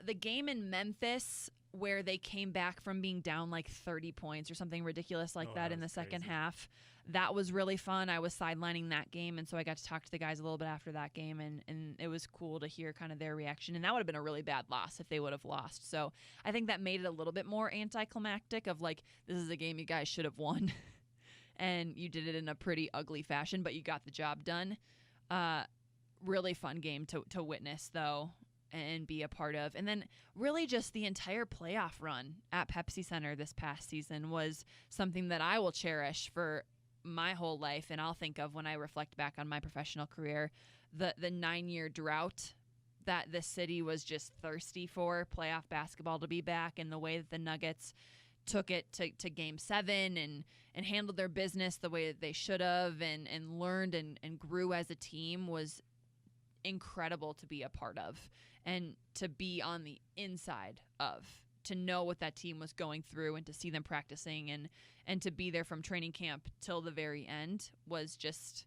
the game in Memphis where they came back from being down like 30 points or something ridiculous like that in the second half. That was really fun. I was sidelining that game, and so I got to talk to the guys a little bit after that game, and it was cool to hear kind of their reaction. And that would have been a really bad loss if they would have lost. So I think that made it a little bit more anticlimactic of like, this is a game you guys should have won. And you did it in a pretty ugly fashion, but you got the job done. Really fun game to witness, though, and be a part of. And then really just the entire playoff run at Pepsi Center this past season was something that I will cherish for my whole life, and I'll think of when I reflect back on my professional career. The 9-year drought that the city was just thirsty for playoff basketball to be back, and the way that the Nuggets took it to Game 7 and handled their business the way that they should have and learned and grew as a team was incredible to be a part of and to be on the inside of, to know what that team was going through and to see them practicing and to be there from training camp till the very end was just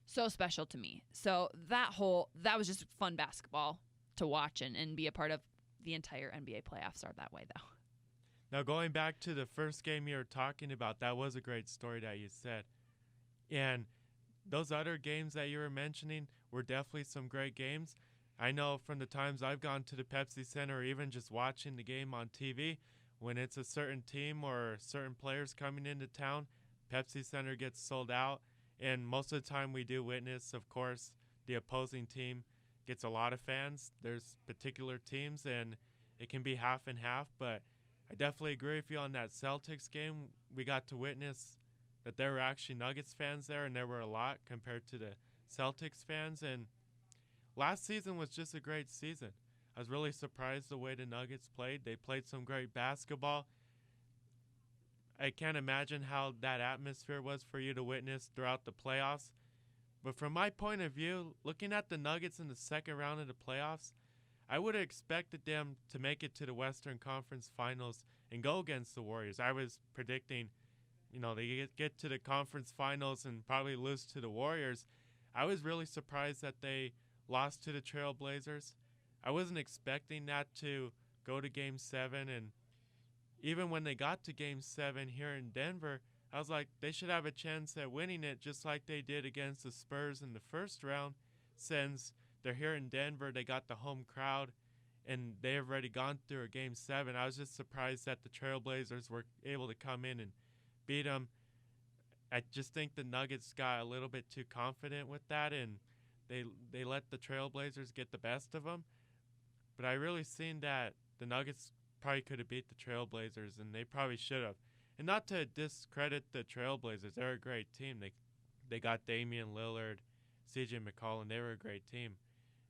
so special to me. So that was just fun basketball to watch and be a part of. The entire NBA playoffs are that way, though. Now, going back to the first game you were talking about, that was a great story that you said. And those other games that you were mentioning were definitely some great games. I know from the times I've gone to the Pepsi Center or even just watching the game on TV, when it's a certain team or certain players coming into town, Pepsi Center gets sold out. And most of the time we do witness, of course, the opposing team gets a lot of fans. There's particular teams, and it can be half and half, but I definitely agree with you on that Celtics game. We got to witness that there were actually Nuggets fans there, and there were a lot compared to the Celtics fans. And last season was just a great season. I was really surprised the way the Nuggets played. They played some great basketball. I can't imagine how that atmosphere was for you to witness throughout the playoffs. But from my point of view, looking at the Nuggets in the second round of the playoffs, I would have expected them to make it to the Western Conference Finals and go against the Warriors. I was predicting, they get to the conference finals and probably lose to the Warriors. I was really surprised that they lost to the Trailblazers. I wasn't expecting that to go to Game 7, and even when they got to Game 7 here in Denver, I was like, they should have a chance at winning it just like they did against the Spurs in the first round. Since they're here in Denver, they got the home crowd, and they have already gone through a Game 7. I was just surprised that the Trailblazers were able to come in and beat them. I just think the Nuggets got a little bit too confident with that, and they let the Trailblazers get the best of them. But I really seen that the Nuggets probably could have beat the Trailblazers, and they probably should have. And not to discredit the Trailblazers, they're a great team. They got Damian Lillard, CJ McCollum. They were a great team.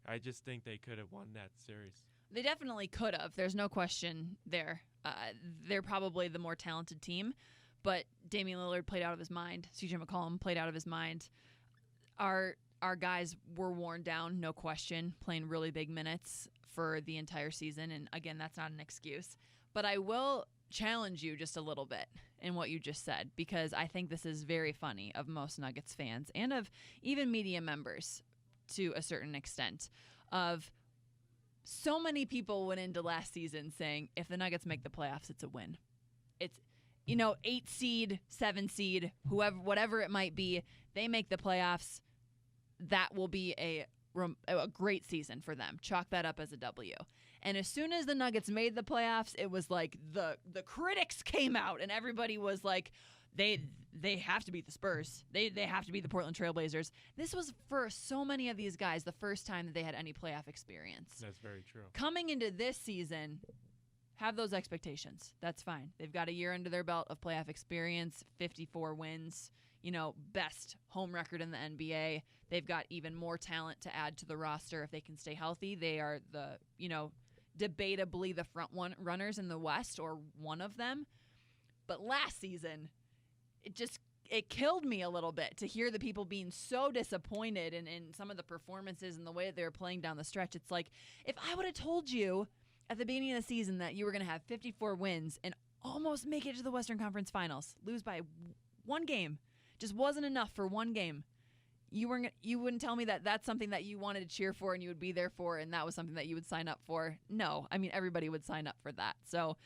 I just think they could have won that series. They definitely could have. There's no question there. They're probably the more talented team, but Damian Lillard played out of his mind. CJ McCollum played out of his mind. Our guys were worn down, no question, playing really big minutes for the entire season. And again, that's not an excuse. But I will challenge you just a little bit in what you just said, because I think this is very funny of most Nuggets fans and of even media members to a certain extent. Of so many people went into last season saying, if the Nuggets make the playoffs, it's a win. It's 8 seed, 7 seed, whatever it might be, they make the playoffs, that will be a great season for them. Chalk that up as a W. And as soon as the Nuggets made the playoffs, it was like the critics came out and everybody was like, they have to beat the Spurs. They have to beat the Portland Trailblazers. This was for so many of these guys the first time that they had any playoff experience. That's very true. Coming into this season, have those expectations. That's fine. They've got a year under their belt of playoff experience, 54 wins, best home record in the NBA. They've got even more talent to add to the roster if they can stay healthy. They are the, debatably the front runners in the West, or one of them. But last season, it killed me a little bit to hear the people being so disappointed in some of the performances and the way that they were playing down the stretch. It's like, if I would have told you at the beginning of the season that you were going to have 54 wins and almost make it to the Western Conference Finals, lose by one game, just wasn't enough for one game, you wouldn't tell me that that's something that you wanted to cheer for and you would be there for, and that was something that you would sign up for. No, I mean, everybody would sign up for that. So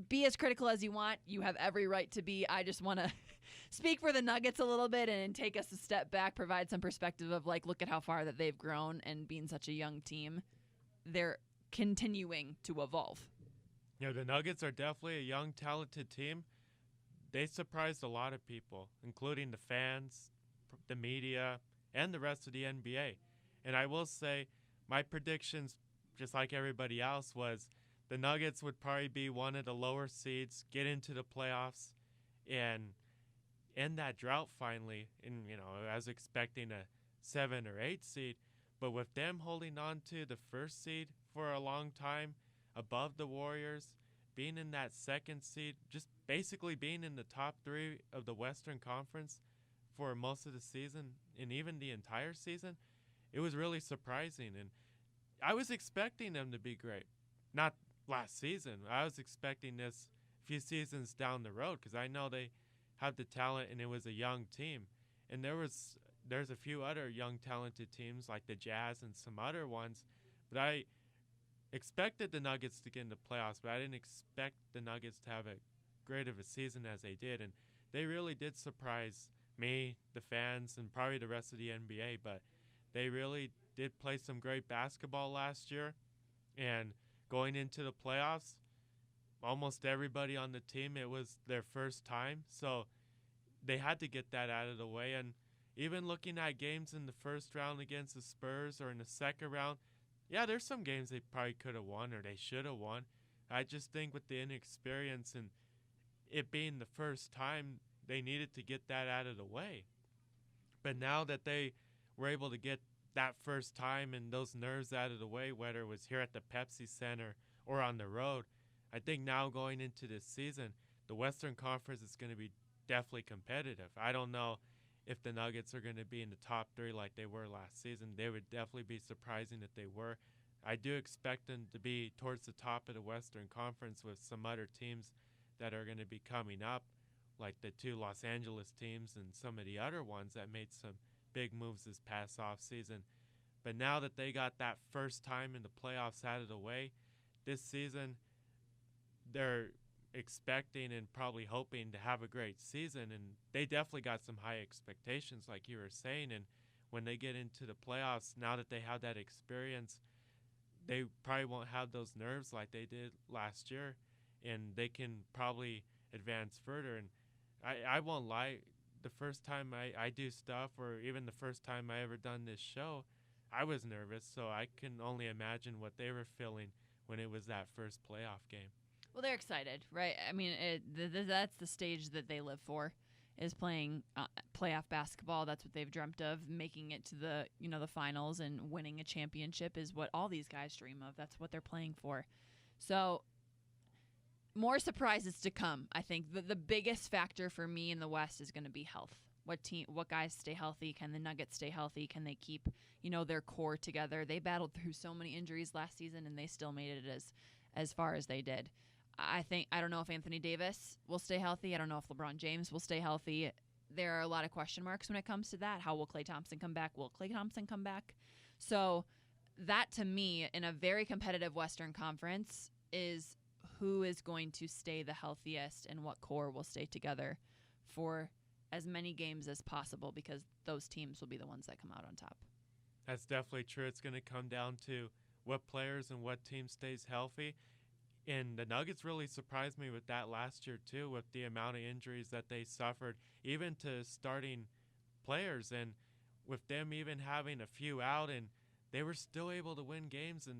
be as critical as you want. You have every right to be. I just want to speak for the Nuggets a little bit and take us a step back, provide some perspective of, like, look at how far that they've grown, and being such a young team, they're continuing to evolve. The Nuggets are definitely a young, talented team. They surprised a lot of people, including the fans, the media, and the rest of the NBA. And I will say, my predictions, just like everybody else, was the Nuggets would probably be one of the lower seeds, get into the playoffs, and end that drought finally. And, I was expecting a 7 or 8 seed, but with them holding on to the first seed for a long time, above the Warriors, being in that second seed, just basically being in the top 3 of the Western Conference for most of the season and even the entire season, it was really surprising. And I was expecting them to be great. Not last season. I was expecting this a few seasons down the road because I know they have the talent and it was a young team. And there's a few other young talented teams like the Jazz and some other ones, but I expected the Nuggets to get in the playoffs, but I didn't expect the Nuggets to have a great of a season as they did. And they really did surprise me, the fans, and probably the rest of the NBA, but they really did play some great basketball last year. And going into the playoffs, almost everybody on the team, it was their first time, so they had to get that out of the way. And even looking at games in the first round against the Spurs or in the second round, yeah, there's some games they probably could have won or they should have won. I just think with the inexperience and it being the first time, they needed to get that out of the way. But now that they were able to get that first time and those nerves out of the way, whether it was here at the Pepsi Center or on the road, I think now going into this season, the Western Conference is going to be definitely competitive. I don't know if the Nuggets are going to be in the top 3 like they were last season. They would definitely be surprising if they were. I do expect them to be towards the top of the Western Conference with some other teams that are going to be coming up, like the 2 Los Angeles teams and some of the other ones that made some big moves this past offseason. But now that they got that first time in the playoffs out of the way, this season they're expecting and probably hoping to have a great season, and they definitely got some high expectations like you were saying. And when they get into the playoffs, now that they have that experience, they probably won't have those nerves like they did last year, and they can probably advance further. And I won't lie, the first time I do stuff, or even the first time I ever done this show, I was nervous, so I can only imagine what they were feeling when it was that first playoff game. Well, they're excited, right? I mean, that's the stage that they live for, is playing playoff basketball. That's what they've dreamt of. Making it to the finals and winning a championship is what all these guys dream of. That's what they're playing for. So more surprises to come. I think the biggest factor for me in the West is going to be health. What guys stay healthy? Can the Nuggets stay healthy? Can they keep, their core together? They battled through so many injuries last season, and they still made it as far as they did. I don't know if Anthony Davis will stay healthy. I don't know if LeBron James will stay healthy. There are a lot of question marks when it comes to that. How will Klay Thompson come back? Will Klay Thompson come back? So that, to me, in a very competitive Western Conference, is who is going to stay the healthiest and what core will stay together for as many games as possible, because those teams will be the ones that come out on top. That's definitely true. It's going to come down to what players and what team stays healthy. And the Nuggets really surprised me with that last year, too, with the amount of injuries that they suffered, even to starting players. And with them even having a few out, and they were still able to win games, and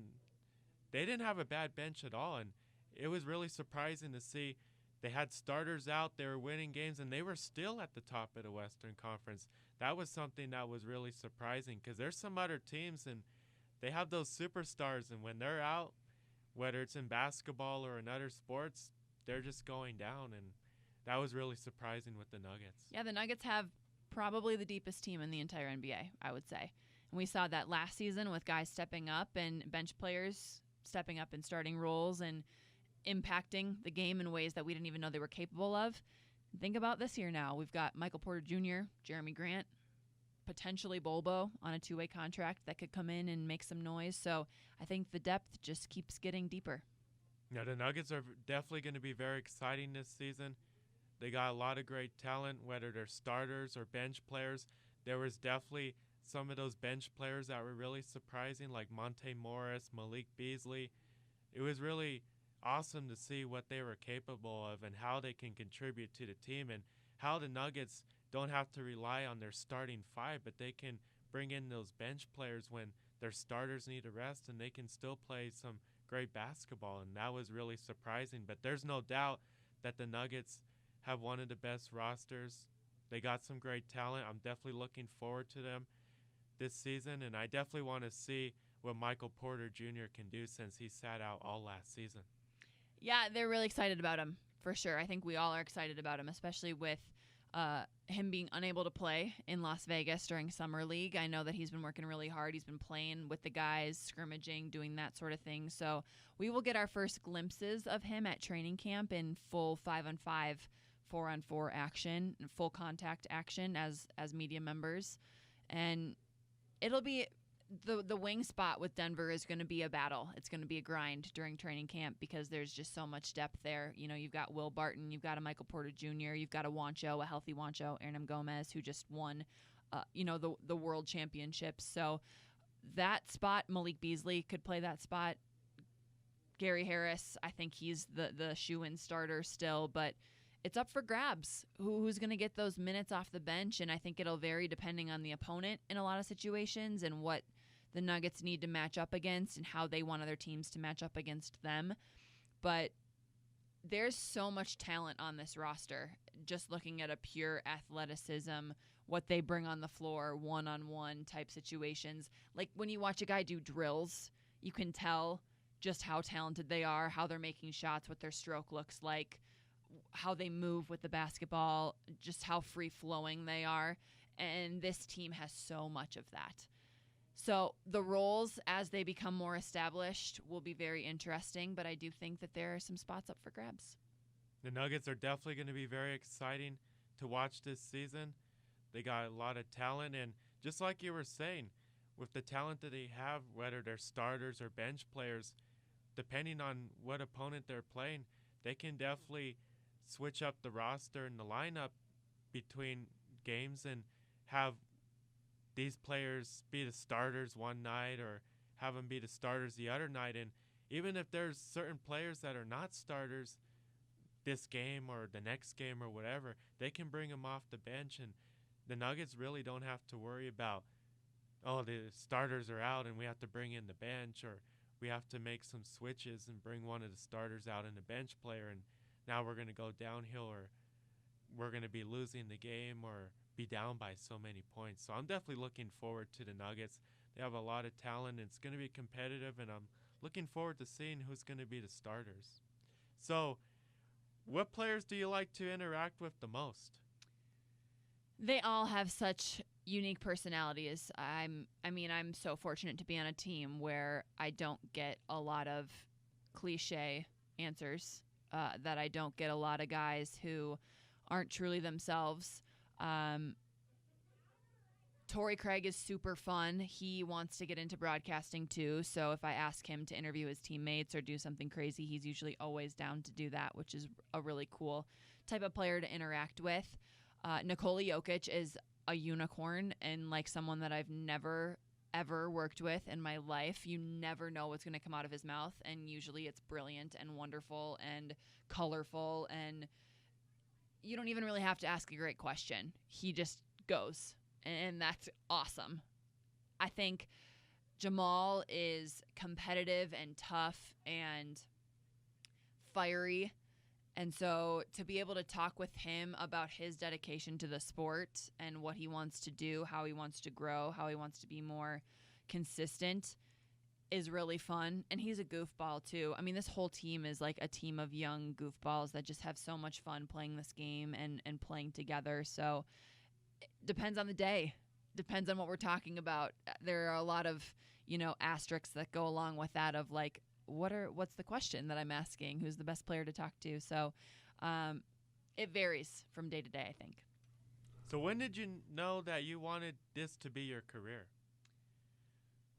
they didn't have a bad bench at all. And it was really surprising to see they had starters out, they were winning games, and they were still at the top of the Western Conference. That was something that was really surprising, because there's some other teams, and they have those superstars, and when they're out, whether it's in basketball or in other sports, they're just going down. And that was really surprising with the Nuggets. Yeah, the Nuggets have probably the deepest team in the entire NBA, I would say. And we saw that last season with guys stepping up and bench players stepping up in starting roles and impacting the game in ways that we didn't even know they were capable of. Think about this year now. We've got Michael Porter Jr., Jeremy Grant, potentially Bolbo on a two-way contract that could come in and make some noise. So I think the depth just keeps getting deeper. Yeah, the Nuggets are definitely going to be very exciting this season. They got a lot of great talent, whether they're starters or bench players. There was definitely some of those bench players that were really surprising, like Monte Morris, Malik Beasley. It was really awesome to see what they were capable of and how they can contribute to the team, and how the Nuggets don't have to rely on their starting five, but they can bring in those bench players when their starters need a rest, and they can still play some great basketball. And that was really surprising. But there's no doubt that the Nuggets have one of the best rosters. They got some great talent. I'm definitely looking forward to them this season, and I definitely want to see what Michael Porter Jr. can do since he sat out all last season. Yeah, they're really excited about him, for sure. I think we all are excited about him, especially with him being unable to play in Las Vegas during Summer League. I know that he's been working really hard. He's been playing with the guys, scrimmaging, doing that sort of thing. So we will get our first glimpses of him at training camp in full 5-on-5, 4-on-4 action, full contact action as media members. And it'll be the wing spot with Denver is going to be a battle. It's going to be a grind during training camp because there's just so much depth there. You know, you've got Will Barton, you've got a Michael Porter Jr., you've got a healthy Juancho, Hernan Gomez, who just won, the world championships. So that spot, Malik Beasley could play that spot. Gary Harris, I think he's the shoe-in starter still, but it's up for grabs. Who's going to get those minutes off the bench? And I think it'll vary depending on the opponent in a lot of situations and what the Nuggets need to match up against and how they want other teams to match up against them. But there's so much talent on this roster. Just looking at a pure athleticism, what they bring on the floor, one-on-one type situations. Like when you watch a guy do drills, you can tell just how talented they are, how they're making shots, what their stroke looks like, how they move with the basketball, just how free-flowing they are. And this team has so much of that. So the roles, as they become more established, will be very interesting, but I do think that there are some spots up for grabs. The Nuggets are definitely going to be very exciting to watch this season. They got a lot of talent, and just like you were saying, with the talent that they have, whether they're starters or bench players, depending on what opponent they're playing, they can definitely switch up the roster and the lineup between games and have these players be the starters one night or have them be the starters the other night. And even if there's certain players that are not starters this game or the next game or whatever, they can bring them off the bench, and the Nuggets really don't have to worry about, oh, the starters are out and we have to bring in the bench, or we have to make some switches and bring one of the starters out and the bench player, and now we're going to go downhill, or we're going to be losing the game or be down by so many points. So I'm definitely looking forward to the Nuggets. They have a lot of talent. It's going to be competitive, and I'm looking forward to seeing who's going to be the starters. So what players do you like to interact with the most? They all have such unique personalities. I'm so fortunate to be on a team where I don't get a lot of cliche answers, that I don't get a lot of guys who aren't truly themselves. Torrey Craig is super fun. He wants to get into broadcasting too, so if I ask him to interview his teammates or do something crazy, he's usually always down to do that, which is a really cool type of player to interact with. Nikola Jokic is a unicorn and like someone that I've never, ever worked with in my life. You never know what's going to come out of his mouth, and usually it's brilliant and wonderful and colorful, and you don't even really have to ask a great question. He just goes, and that's awesome. I think Jamal is competitive and tough and fiery. And so to be able to talk with him about his dedication to the sport and what he wants to do, how he wants to grow, how he wants to be more consistent, is really fun, and he's a goofball too. I mean, this whole team is like a team of young goofballs that just have so much fun playing this game and playing together. So it depends on the day, depends on what we're talking about. There are a lot of, asterisks that go along with that of like, what's the question that I'm asking? Who's the best player to talk to? So it varies from day to day, I think. So when did you know that you wanted this to be your career?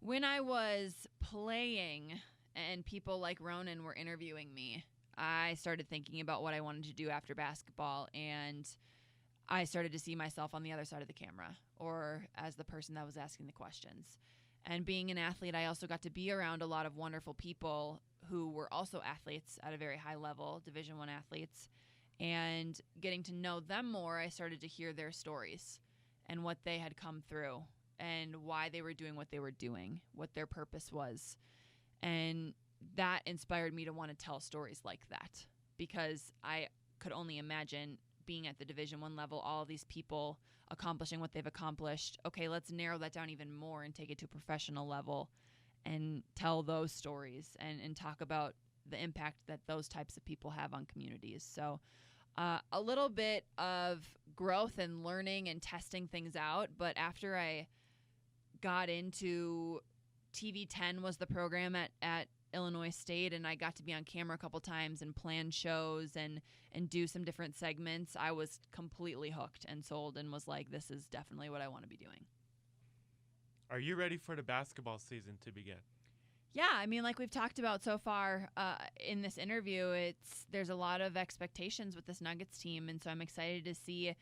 When I was playing and people like Ronan were interviewing me, I started thinking about what I wanted to do after basketball, and I started to see myself on the other side of the camera or as the person that was asking the questions. And being an athlete, I also got to be around a lot of wonderful people who were also athletes at a very high level, Division I athletes. And getting to know them more, I started to hear their stories and what they had come through and why they were doing what they were doing, what their purpose was. And that inspired me to want to tell stories like that, because I could only imagine being at the Division I level, all of these people accomplishing what they've accomplished. Okay, let's narrow that down even more and take it to a professional level and tell those stories and talk about the impact that those types of people have on communities. So a little bit of growth and learning and testing things out. But after I got into TV10 was the program at Illinois State, and I got to be on camera a couple times and plan shows and do some different segments, I was completely hooked and sold and was like, this is definitely what I want to be doing. Are you ready for the basketball season to begin? Yeah, I mean, like we've talked about so far in this interview, there's a lot of expectations with this Nuggets team, and so I'm excited to see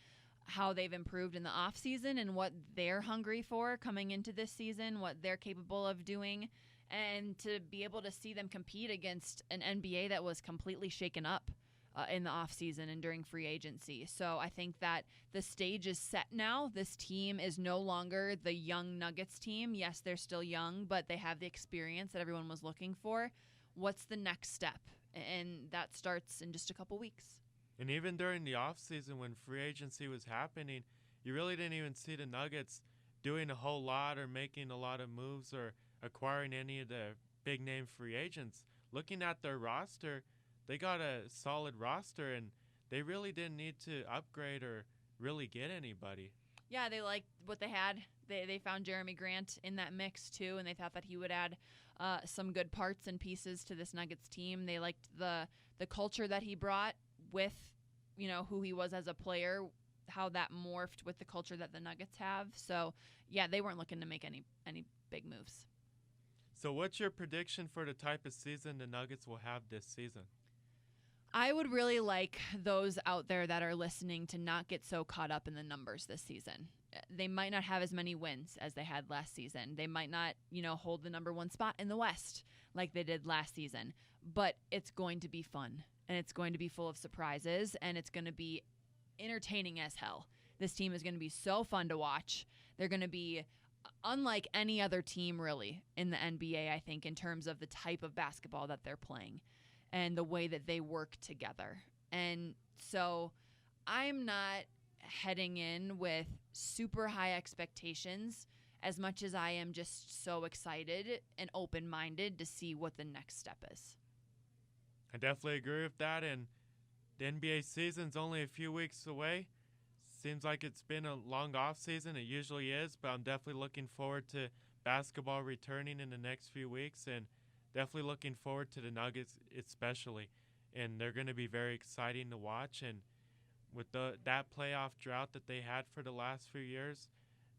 how they've improved in the off season and what they're hungry for coming into this season, what they're capable of doing, and to be able to see them compete against an NBA that was completely shaken up in the off season and during free agency. So I think that the stage is set now. This team is no longer the young Nuggets team. Yes, they're still young, but they have the experience that everyone was looking for. What's the next step? And that starts in just a couple weeks. And even during the offseason when free agency was happening, you really didn't even see the Nuggets doing a whole lot or making a lot of moves or acquiring any of the big-name free agents. Looking at their roster, they got a solid roster, and they really didn't need to upgrade or really get anybody. Yeah, they liked what they had. They found Jeremy Grant in that mix, too, and they thought that he would add some good parts and pieces to this Nuggets team. They liked the culture that he brought with, who he was as a player, how that morphed with the culture that the Nuggets have. So, yeah, they weren't looking to make any big moves. So what's your prediction for the type of season the Nuggets will have this season? I would really like those out there that are listening to not get so caught up in the numbers this season. They might not have as many wins as they had last season. They might not, hold the number one spot in the West like they did last season. But it's going to be fun, and it's going to be full of surprises, and it's going to be entertaining as hell. This team is going to be so fun to watch. They're going to be unlike any other team, really, in the NBA, I think, in terms of the type of basketball that they're playing and the way that they work together. And so I'm not heading in with super high expectations as much as I am just so excited and open-minded to see what the next step is. I definitely agree with that, and the NBA season's only a few weeks away. Seems like it's been a long off season. It usually is, but I'm definitely looking forward to basketball returning in the next few weeks, and definitely looking forward to the Nuggets especially. And they're going to be very exciting to watch. And with that playoff drought that they had for the last few years,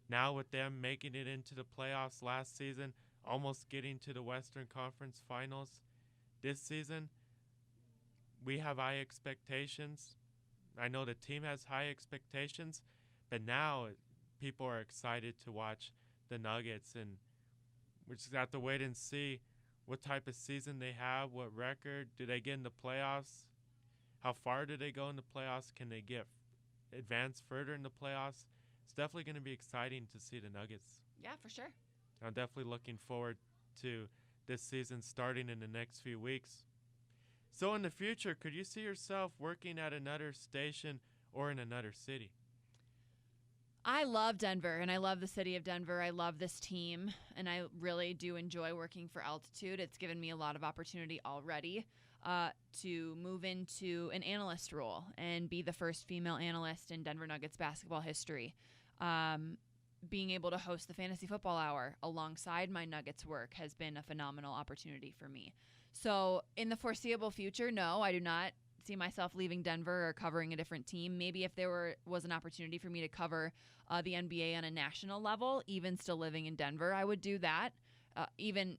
now with them making it into the playoffs last season, almost getting to the Western Conference Finals this season, we have high expectations. I know the team has high expectations, but now people are excited to watch the Nuggets, and we just have to wait and see what type of season they have, what record. Do they get in the playoffs? How far do they go in the playoffs? Can they get advance further in the playoffs? It's definitely going to be exciting to see the Nuggets. Yeah, for sure. I'm definitely looking forward to this season starting in the next few weeks. So in the future, could you see yourself working at another station or in another city? I love Denver, and I love the city of Denver. I love this team, and I really do enjoy working for Altitude. It's given me a lot of opportunity already to move into an analyst role and be the first female analyst in Denver Nuggets basketball history. Being able to host the Fantasy Football Hour alongside my Nuggets work has been a phenomenal opportunity for me. So in the foreseeable future, no, I do not see myself leaving Denver or covering a different team. Maybe if there was an opportunity for me to cover the NBA on a national level, even still living in Denver, I would do that. Even,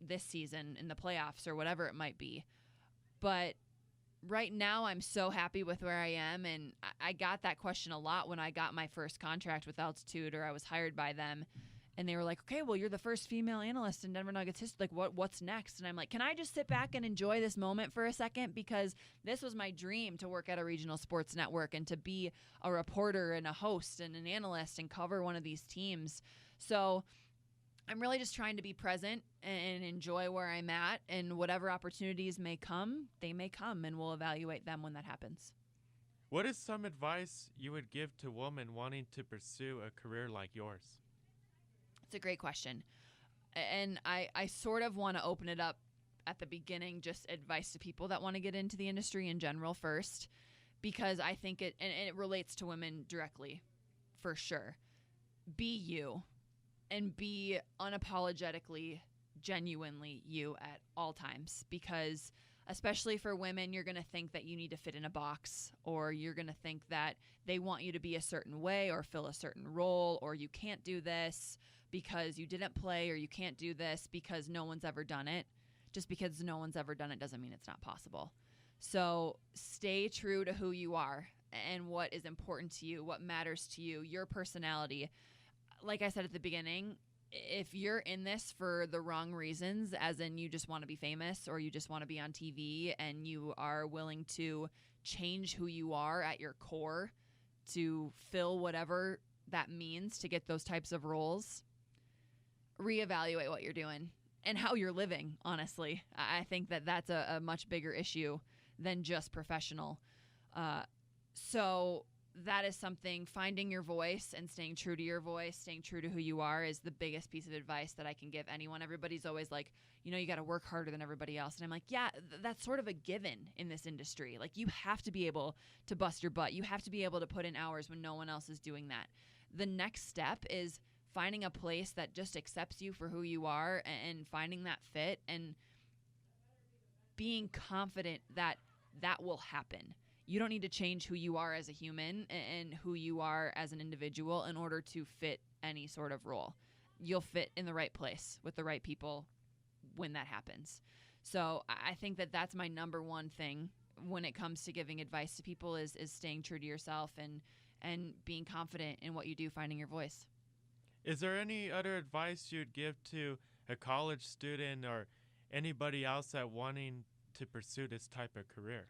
this season in the playoffs or whatever it might be. But right now I'm so happy with where I am. And I got that question a lot when I got my first contract with Altitude, or I was hired by them. And they were like, okay, well, you're the first female analyst in Denver Nuggets history. Like, what's next? And I'm like, can I just sit back and enjoy this moment for a second? Because this was my dream, to work at a regional sports network and to be a reporter and a host and an analyst and cover one of these teams. So I'm really just trying to be present and enjoy where I'm at. And whatever opportunities may come, they may come, and we'll evaluate them when that happens. What is some advice you would give to women wanting to pursue a career like yours? It's a great question. And I sort of want to open it up at the beginning, just advice to people that want to get into the industry in general first, because I think it relates to women directly, for sure. Be you, and be unapologetically, genuinely you at all times, because especially for women, you're going to think that you need to fit in a box, or you're going to think that they want you to be a certain way or fill a certain role, or you can't do this because you didn't play, or you can't do this because no one's ever done it. Just because no one's ever done it doesn't mean it's not possible. So stay true to who you are and what is important to you, what matters to you, your personality. Like I said at the beginning, if you're in this for the wrong reasons, as in you just want to be famous or you just want to be on TV, and you are willing to change who you are at your core to fill whatever that means to get those types of roles, reevaluate what you're doing and how you're living, honestly. I think that that's a much bigger issue than just professional. So that is something, finding your voice and staying true to your voice, staying true to who you are, is the biggest piece of advice that I can give anyone. Everybody's always like, you got to work harder than everybody else. And I'm like, yeah, that's sort of a given in this industry. Like, you have to be able to bust your butt. You have to be able to put in hours when no one else is doing that. The next step is finding a place that just accepts you for who you are, and finding that fit, and being confident that that will happen. You don't need to change who you are as a human and who you are as an individual in order to fit any sort of role. You'll fit in the right place with the right people when that happens. So I think that that's my number one thing when it comes to giving advice to people is staying true to yourself and being confident in what you do, finding your voice. Is there any other advice you'd give to a college student or anybody else that wanting to pursue this type of career?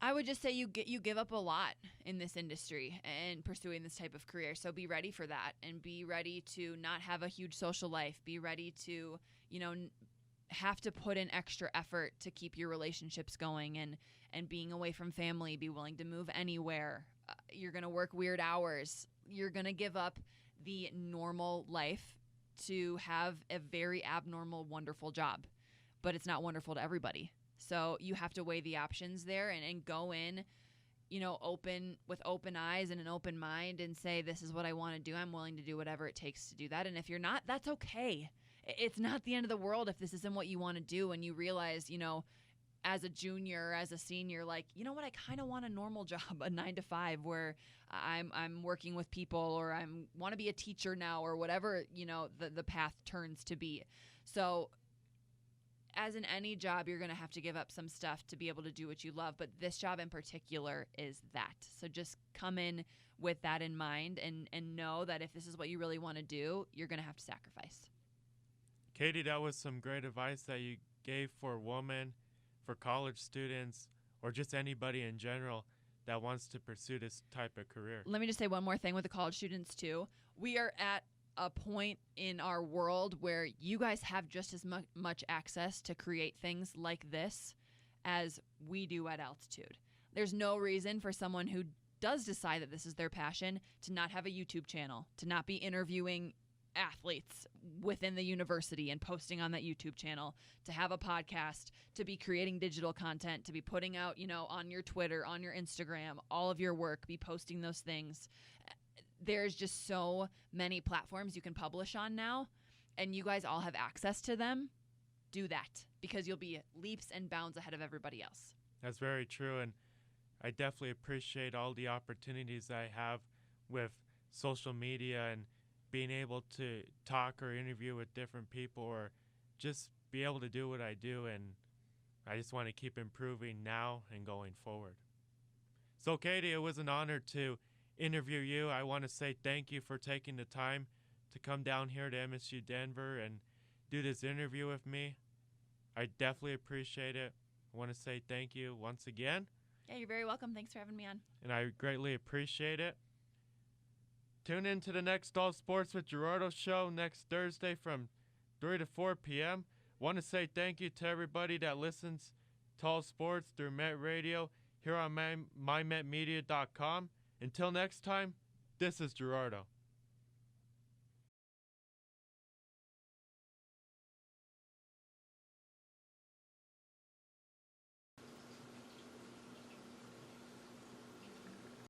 I would just say you give up a lot in this industry and pursuing this type of career. So be ready for that, and be ready to not have a huge social life. Be ready to, have to put in extra effort to keep your relationships going, and being away from family, be willing to move anywhere. You're going to work weird hours. You're going to give up the normal life to have a very abnormal, wonderful job. But it's not wonderful to everybody. So you have to weigh the options there and go in, open with open eyes and an open mind, and say, this is what I want to do. I'm willing to do whatever it takes to do that. And if you're not, that's okay. It's not the end of the world if this isn't what you want to do, and you realize, as a junior, as a senior, like, you know what, I kind of want a normal job, a 9-to-5 where I'm working with people, or I want to be a teacher now, or whatever, the path turns to be. So as in any job, you're going to have to give up some stuff to be able to do what you love. But this job in particular is that. So just come in with that in mind, and know that if this is what you really want to do, you're going to have to sacrifice. Katie, that was some great advice that you gave for women, for college students, or just anybody in general that wants to pursue this type of career. Let me just say one more thing with the college students too. We are at a point in our world where you guys have just as much access to create things like this as we do at Altitude. There's no reason for someone who does decide that this is their passion, to not have a YouTube channel, to not be interviewing athletes within the university and posting on that YouTube channel, to have a podcast, to be creating digital content, to be putting out, on your Twitter, on your Instagram, all of your work, be posting those things. There's just so many platforms you can publish on now, and you guys all have access to them. Do that, because you'll be leaps and bounds ahead of everybody else. That's very true, and I definitely appreciate all the opportunities I have with social media and being able to talk or interview with different people or just be able to do what I do, and I just want to keep improving now and going forward. So, Katie, it was an honor to interview you. I want to say thank you for taking the time to come down here to MSU Denver and do this interview with me. I definitely appreciate it. I want to say thank you once again. Yeah, you're very welcome. Thanks for having me on. And I greatly appreciate it. Tune in to the next All Sports with Gerardo show next Thursday from 3 to 4 p.m. Want to say thank you to everybody that listens to All Sports through Met Radio here on mymetmedia.com. Until next time, this is Gerardo.